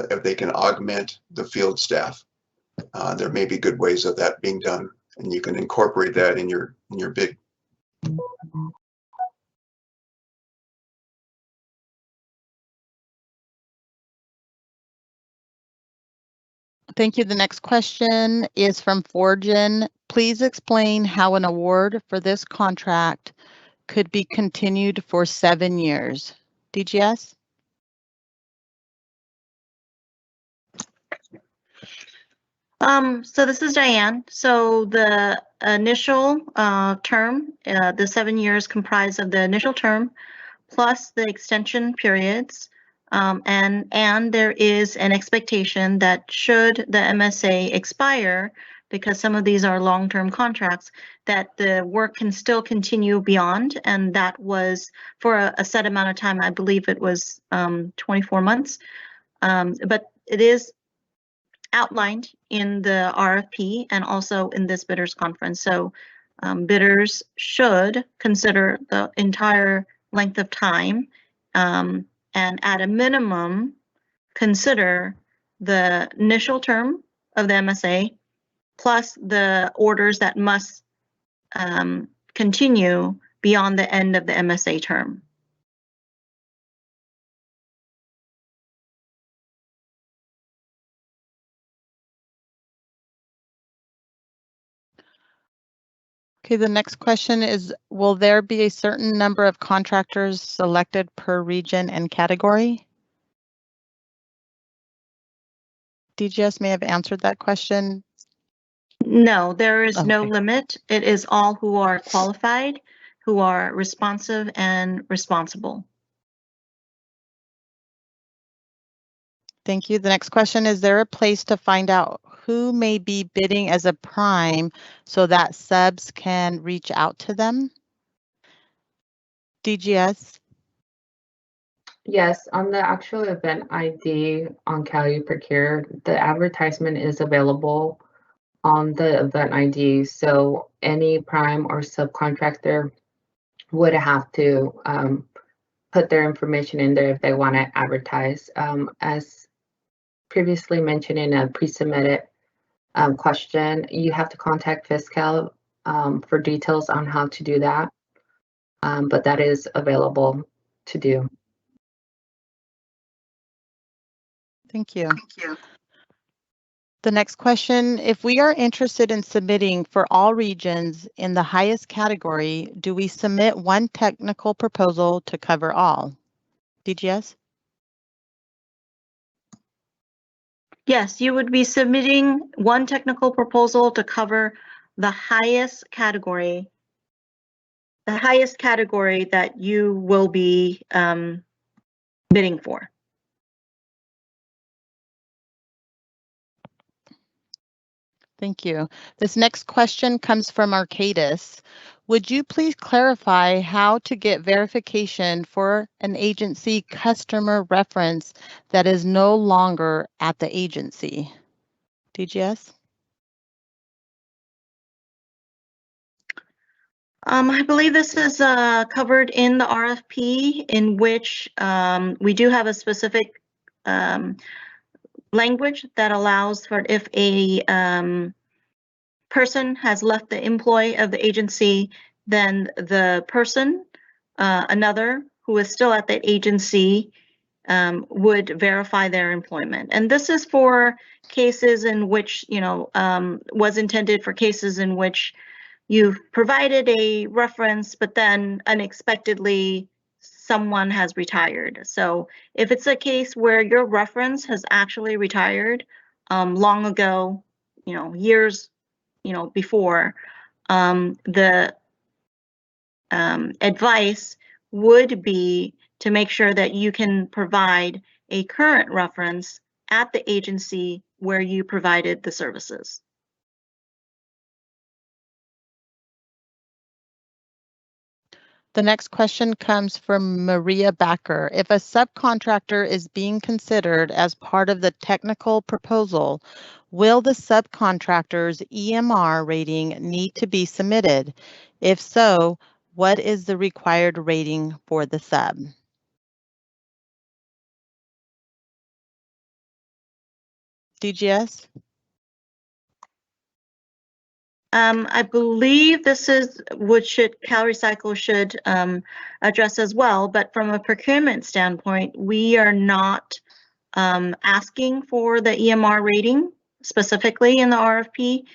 if they can augment the field staff. There may be good ways of that being done, and you can incorporate that in your bid. Thank you. The next question is from Forgen. Please explain how an award for this contract could be continued for 7 years. DGS? So this is Diane. So the initial term, the 7 years comprised of the initial term plus the extension periods. And there is an expectation that should the MSA expire, because some of these are long-term contracts, that the work can still continue beyond, and that was for a set amount of time. I believe it was 24 months. But it is outlined in the RFP and also in this bidders conference. So bidders should consider the entire length of time and at a minimum consider the initial term of the MSA plus the orders that must continue beyond the end of the MSA term. Okay, the next question is, will there be a certain number of contractors selected per region and category? DGS may have answered that question. No, there is no Okay. limit. It is all who are qualified, who are responsive and responsible. Thank you. The next question, is there a place to find out who may be bidding as a prime so that subs can reach out to them? DGS? Yes, on the actual event ID on CalRecycle, the advertisement is available on the event ID. So any prime or subcontractor would have to put their information in there if they want to advertise. As previously mentioned in a pre-submitted question, you have to contact Fiscal for details on how to do that, but that is available to do. Thank you. The next question, if we are interested in submitting for all regions in the highest category, do we submit one technical proposal to cover all? DGS? Yes, you would be submitting one technical proposal to cover the highest category that you will be bidding for. Thank you. This next question comes from Arcadis. Would you please clarify how to get verification for an agency customer reference that is no longer at the agency? DGS? I believe this is covered in the RFP, in which we do have a specific language that allows for if a person has left the employ of the agency, then the person, another who is still at that agency, would verify their employment. And this is for cases in which, was intended for cases in which you've provided a reference, but then unexpectedly someone has retired. So if it's a case where your reference has actually retired long ago, years, before, the advice would be to make sure that you can provide a current reference at the agency where you provided the services. The next question comes from Maria Backer. If a subcontractor is being considered as part of the technical proposal, will the subcontractor's EMR rating need to be submitted? If so, what is the required rating for the sub? DGS? I believe this is what CalRecycle should address as well, but from a procurement standpoint, we are not asking for the EMR rating specifically in the RFP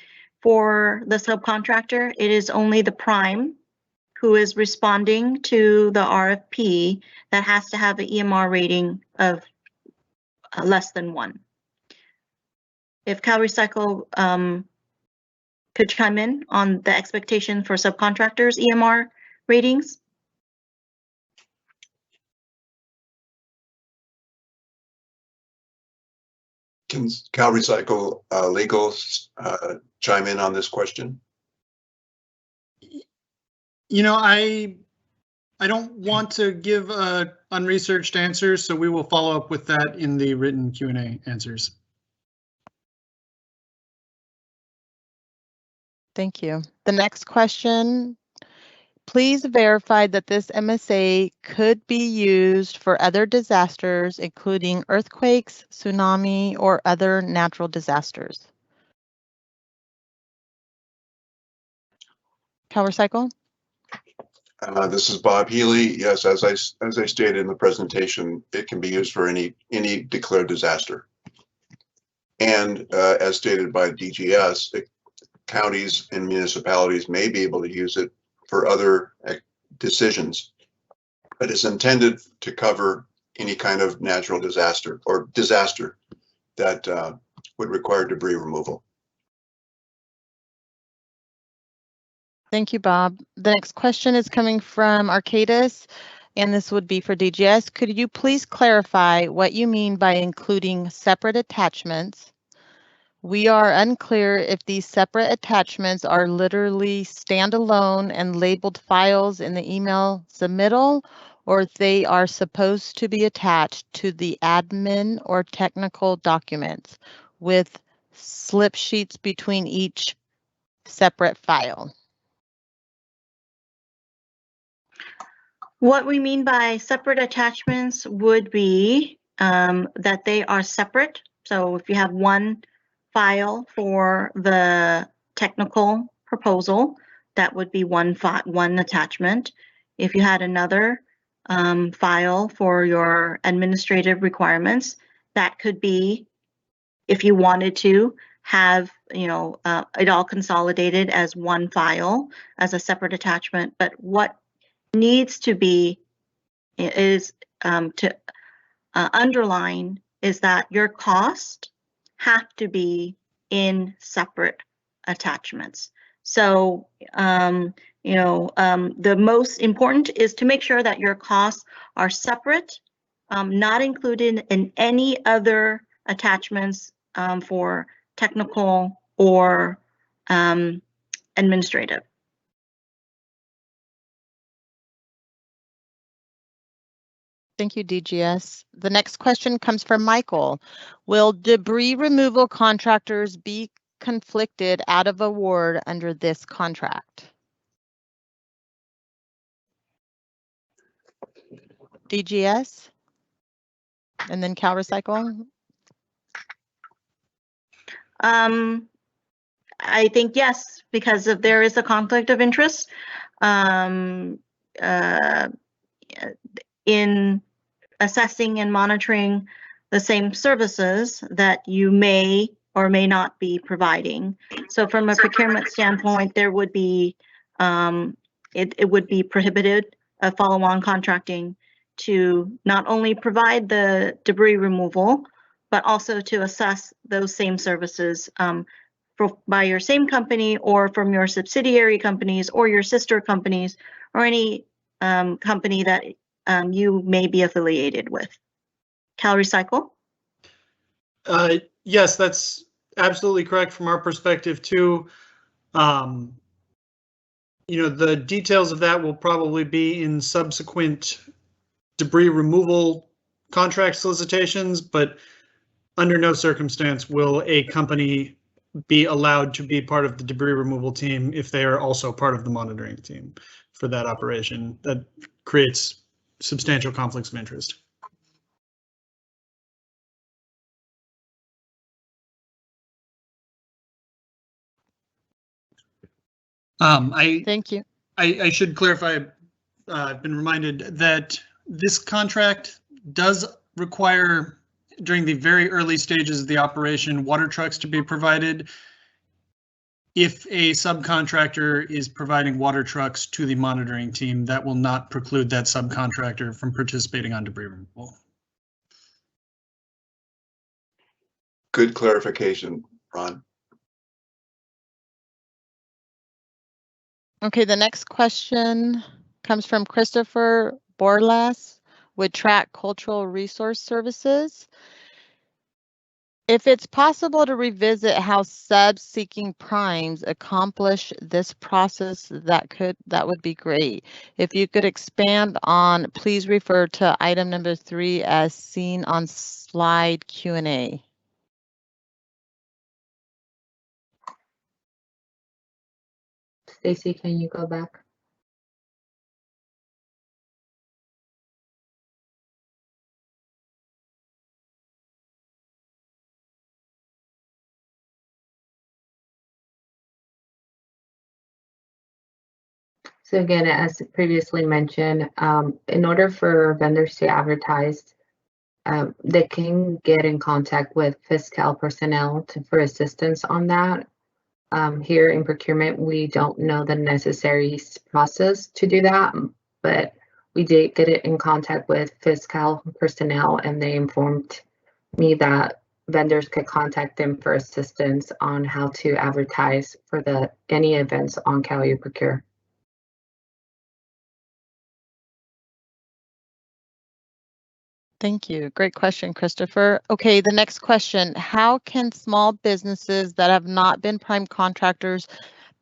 for the subcontractor. It is only the prime who is responding to the RFP that has to have an EMR rating of less than 1. If CalRecycle could chime in on the expectation for subcontractors' EMR ratings. Can CalRecycle legal chime in on this question? I don't want to give unresearched answers, so we will follow up with that in the written Q&A answers. Thank you. The next question, please verify that this MSA could be used for other disasters, including earthquakes, tsunami, or other natural disasters. CalRecycle? This is Bob Healy. Yes, as I stated in the presentation, it can be used for any declared disaster. And as stated by DGS, counties and municipalities may be able to use it for other decisions, but it's intended to cover any kind of natural disaster or disaster that would require debris removal. Thank you, Bob. The next question is coming from Arcadis, and this would be for DGS. Could you please clarify what you mean by including separate attachments? We are unclear if these separate attachments are literally standalone and labeled files in the email submittal, or if they are supposed to be attached to the admin or technical documents with slip sheets between each separate file. What we mean by separate attachments would be that they are separate. So if you have one file for the technical proposal, that would be one attachment. If you had another file for your administrative requirements, that could be, if you wanted to have, it all consolidated as one file as a separate attachment. But what needs to be is to underline is that your costs have to be in separate attachments. So, the most important is to make sure that your costs are separate, not included in any other attachments for technical or administrative. Thank you, DGS. The next question comes from Michael. Will debris removal contractors be conflicted out of award under this contract? DGS? And then CalRecycle? I think yes, because if there is a conflict of interest in assessing and monitoring the same services that you may or may not be providing. So from a procurement standpoint, there would be, it would be prohibited follow-on contracting to not only provide the debris removal, but also to assess those same services by your same company or from your subsidiary companies or your sister companies or any company that you may be affiliated with. CalRecycle? Yes, that's absolutely correct from our perspective too. The details of that will probably be in subsequent debris removal contract solicitations, but under no circumstance will a company be allowed to be part of the debris removal team if they are also part of the monitoring team for that operation. That creates substantial conflicts of interest. Thank you. I should clarify, I've been reminded that this contract does require, during the very early stages of the operation, water trucks to be provided. If a subcontractor is providing water trucks to the monitoring team, that will not preclude that subcontractor from participating on debris removal. Good clarification, Ron. Okay, the next question comes from Christopher Borlas with Track Cultural Resource Services. If it's possible to revisit how subs seeking primes accomplish this process, that would be great. If you could expand on, please refer to item number 3 as seen on slide Q&A. Stacy, can you go back? So again, as previously mentioned, in order for vendors to advertise, they can get in contact with fiscal personnel for assistance on that. Here in procurement, we don't know the necessary process to do that, but we did get it in contact with fiscal personnel, and they informed me that vendors could contact them for assistance on how to advertise for any events on CalRecycle-Procure. Thank you. Great question, Christopher. Okay, the next question. How can small businesses that have not been prime contractors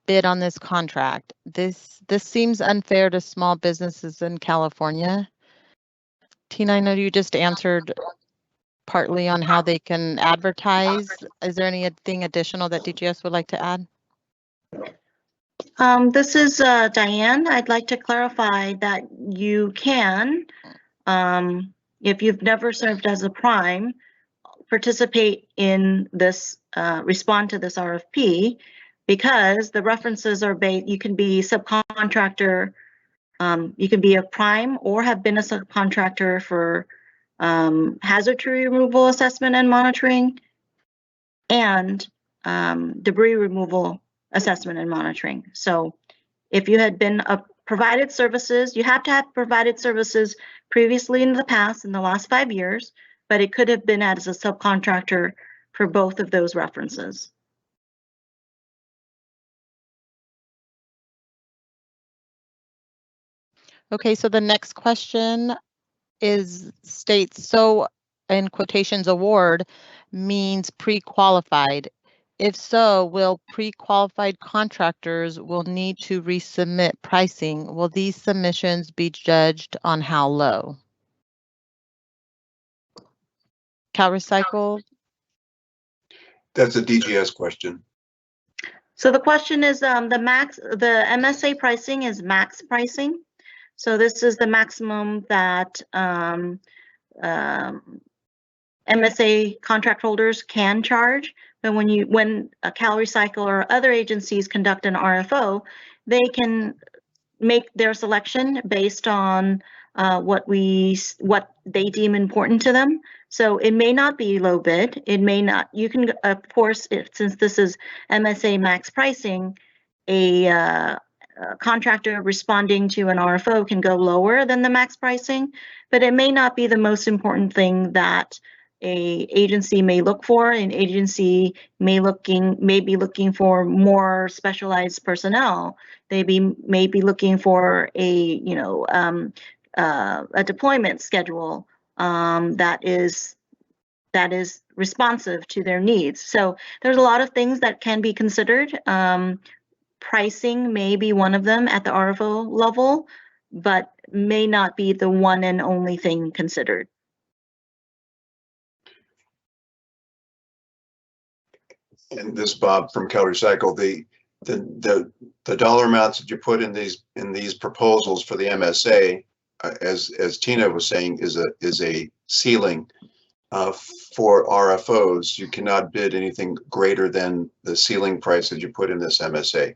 bid on this contract? This seems unfair to small businesses in California. Tina, I know you just answered partly on how they can advertise. Is there anything additional that DGS would like to add? This is Diane. I'd like to clarify that you can, if you've never served as a prime, participate in this, respond to this RFP, because the references are based, you can be subcontractor, you can be a prime or have been a subcontractor for hazard tree removal assessment and monitoring, and debris removal assessment and monitoring. So if you had been provided services, you have to have provided services previously in the past, in the last 5 years, but it could have been as a subcontractor for both of those references. Okay, so the next question states, so in quotations, award means pre-qualified. If so, will pre-qualified contractors will need to resubmit pricing? Will these submissions be judged on how low? CalRecycle? That's a DGS question. So the question is, the MSA pricing is max pricing. So this is the maximum that MSA contract holders can charge. But when CalRecycle or other agencies conduct an RFO, they can make their selection based on what they deem important to them. So it may not be low bid. It may not. You can, of course, since this is MSA max pricing, a contractor responding to an RFO can go lower than the max pricing, but it may not be the most important thing that a agency may look for. An agency may be looking for more specialized personnel. They may be looking for a deployment schedule that is responsive to their needs. So there's a lot of things that can be considered. Pricing may be one of them at the RFO level, but may not be the one and only thing considered. And this Bob from CalRecycle, the dollar amounts that you put in these proposals for the MSA, as Tina was saying, is a ceiling for RFOs. You cannot bid anything greater than the ceiling price that you put in this MSA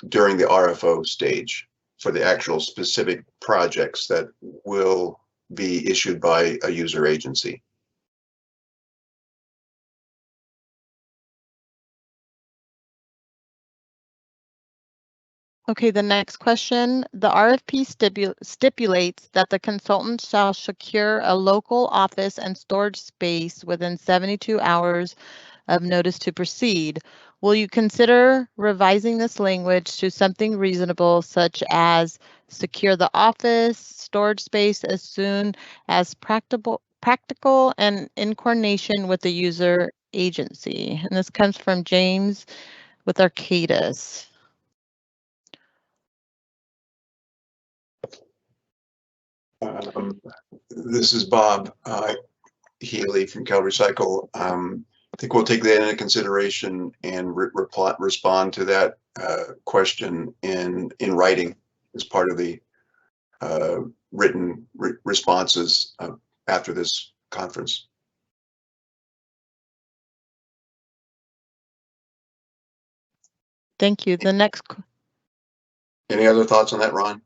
during the RFO stage for the actual specific projects that will be issued by a user agency. Okay, the next question. The RFP stipulates that the consultant shall secure a local office and storage space within 72 hours of notice to proceed. Will you consider revising this language to something reasonable, such as secure the office, storage space as soon as practical and in coordination with the user agency? And this comes from James with Arcadis. This is Bob Healy from CalRecycle. think we'll take that into consideration and respond to that question in writing as part of the written responses after this conference. Thank you. The next. Any other thoughts on that, Ron?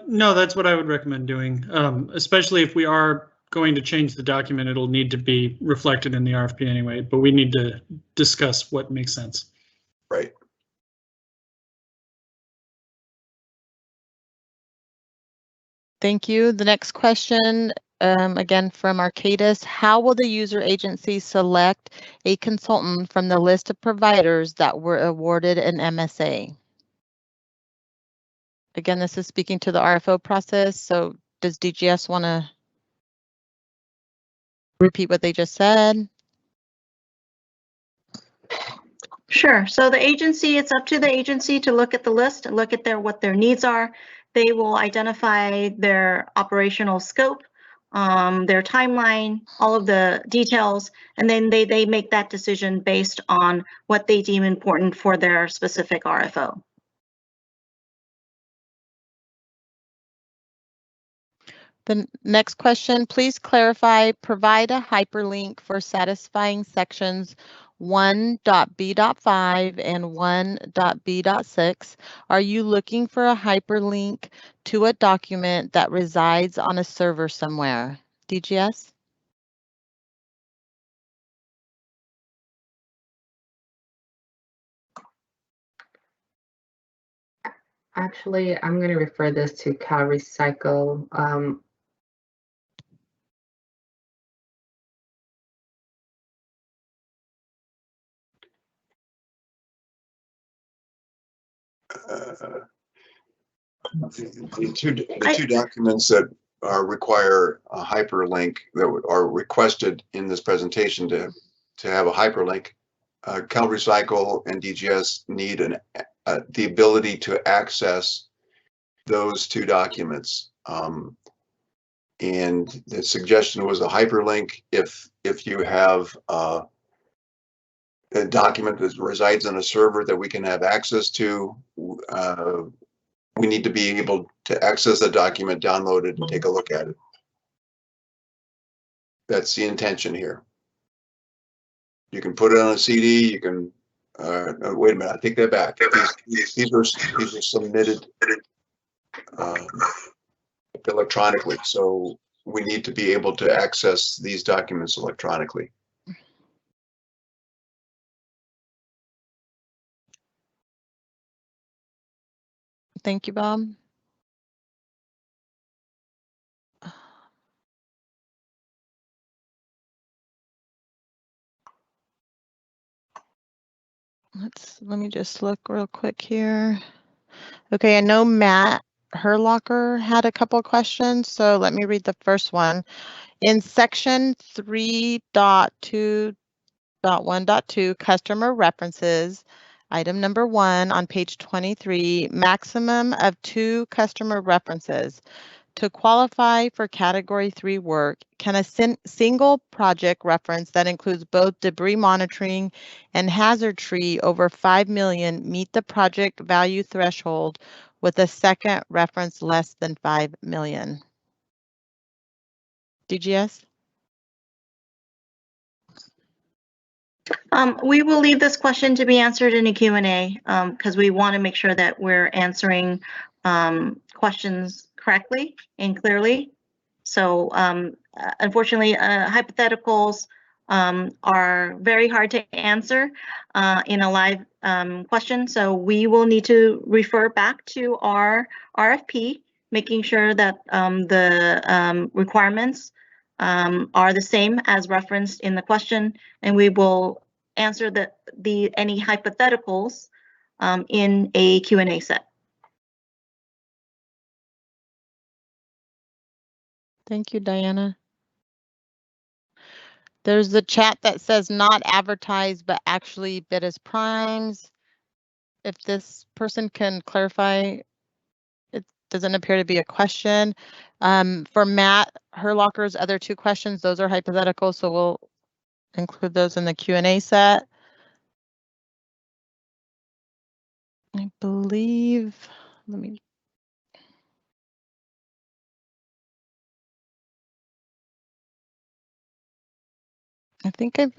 No, that's what I would recommend doing, especially if we are going to change the document. It'll need to be reflected in the RFP anyway, but we need to discuss what makes sense. Right. Thank you. The next question, again from Arcadis, how will the user agency select a consultant from the list of providers that were awarded an MSA? Again, this is speaking to the RFO process. So does DGS want to repeat what they just said? Sure. So the agency, it's up to the agency to look at the list and look at what their needs are. They will identify their operational scope, their timeline, all of the details, and then they make that decision based on what they deem important for their specific RFO. The next question, please clarify, provide a hyperlink for satisfying sections 1.b.5 and 1.b.6. Are you looking for a hyperlink to a document that resides on a server somewhere? DGS? Actually, I'm going to refer this to CalRecycle. The two documents that require a hyperlink that are requested in this presentation to have a hyperlink, CalRecycle and DGS need the ability to access those two documents. And the suggestion was a hyperlink if you have a document that resides on a server that we can have access to. We need to be able to access a document, download it, and take a look at it. That's the intention here. You can put it on a CD. You can. Wait a minute. I take that back. These are submitted electronically, so we need to be able to access these documents electronically. Thank you, Bob. Let me just look real quick here. Okay, I know Matt Herlocker had a couple of questions, so let me read the first one. In section 3.2.1.2, customer references, item number 1 on page 23, maximum of 2 customer references. To qualify for category 3 work, can a single project reference that includes both debris monitoring and hazard tree over 5 million meet the project value threshold with a second reference less than 5 million? DGS? We will leave this question to be answered in a Q&A because we want to make sure that we're answering questions correctly and clearly. So unfortunately, hypotheticals are very hard to answer in a live question. So we will need to refer back to our RFP, making sure that the requirements are the same as referenced in the question, and we will answer any hypotheticals in a Q&A set. Thank you, Diana. There's the chat that says not advertised, but actually bid as primes. If this person can clarify, doesn't appear to be a question. For Matt Herlocker's other two questions, those are hypothetical, so we'll include those in the Q&A set. I believe, I think I've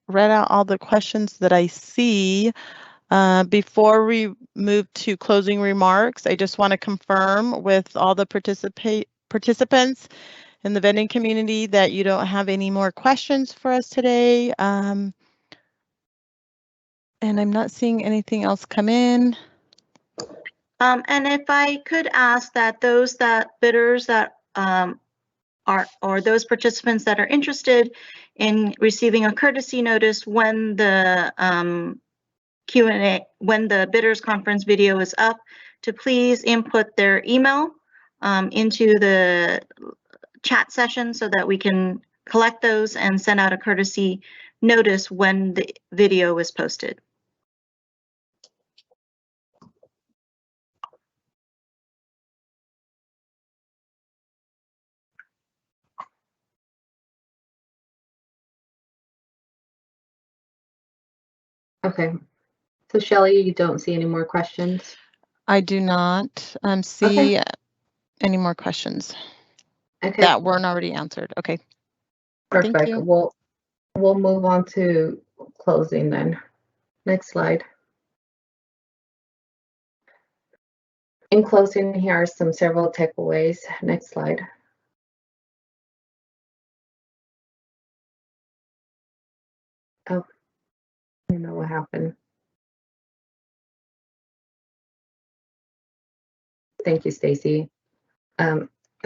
read out all the questions that I see. Before we move to closing remarks, I just want to confirm with all the participants in the vending community that you don't have any more questions for us today. And I'm not seeing anything else come in. And if I could ask that those bidders that or those participants that are interested in receiving a courtesy notice when the Q&A, when the bidders conference video is up, to please input their email into the chat session so that we can collect those and send out a courtesy notice when the video is posted. Okay. So Shelley, you don't see any more questions? I do not see any more questions that weren't already answered. Okay. Perfect. Thank you. We'll move on to closing then. Next slide. In closing, here are several takeaways. Next slide. Oh, I don't know what happened. Thank you, Stacy.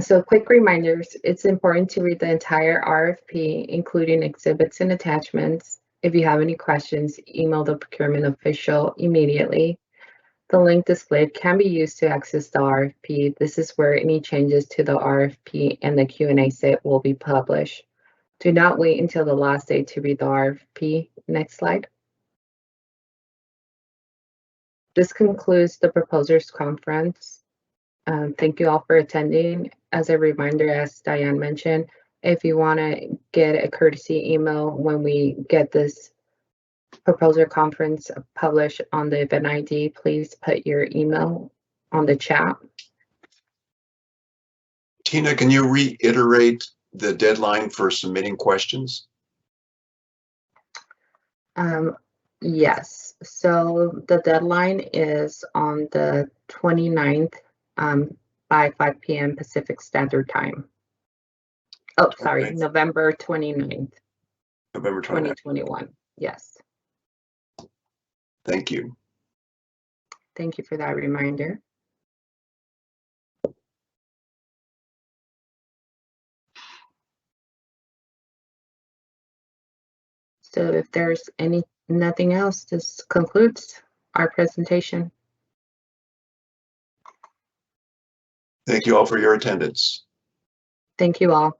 So quick reminders, it's important to read the entire RFP, including exhibits and attachments. If you have any questions, email the procurement official immediately. The link displayed can be used to access the RFP. This is where any changes to the RFP and the Q&A set will be published. Do not wait until the last day to read the RFP. Next slide. This concludes the proposers conference. Thank you all for attending. As a reminder, as Diane mentioned, if you want to get a courtesy email when we get this proposer conference published on the event ID, please put your email on the chat. Tina, can you reiterate the deadline for submitting questions? Yes, so the deadline is on the 29th by 5 p.m. Pacific Standard Time. Oh, sorry, Okay. November 29th, November 29th. 2021. Yes. Thank you. Thank you for that reminder. So if there's nothing else, this concludes our presentation. Thank you all for your attendance. Thank you all.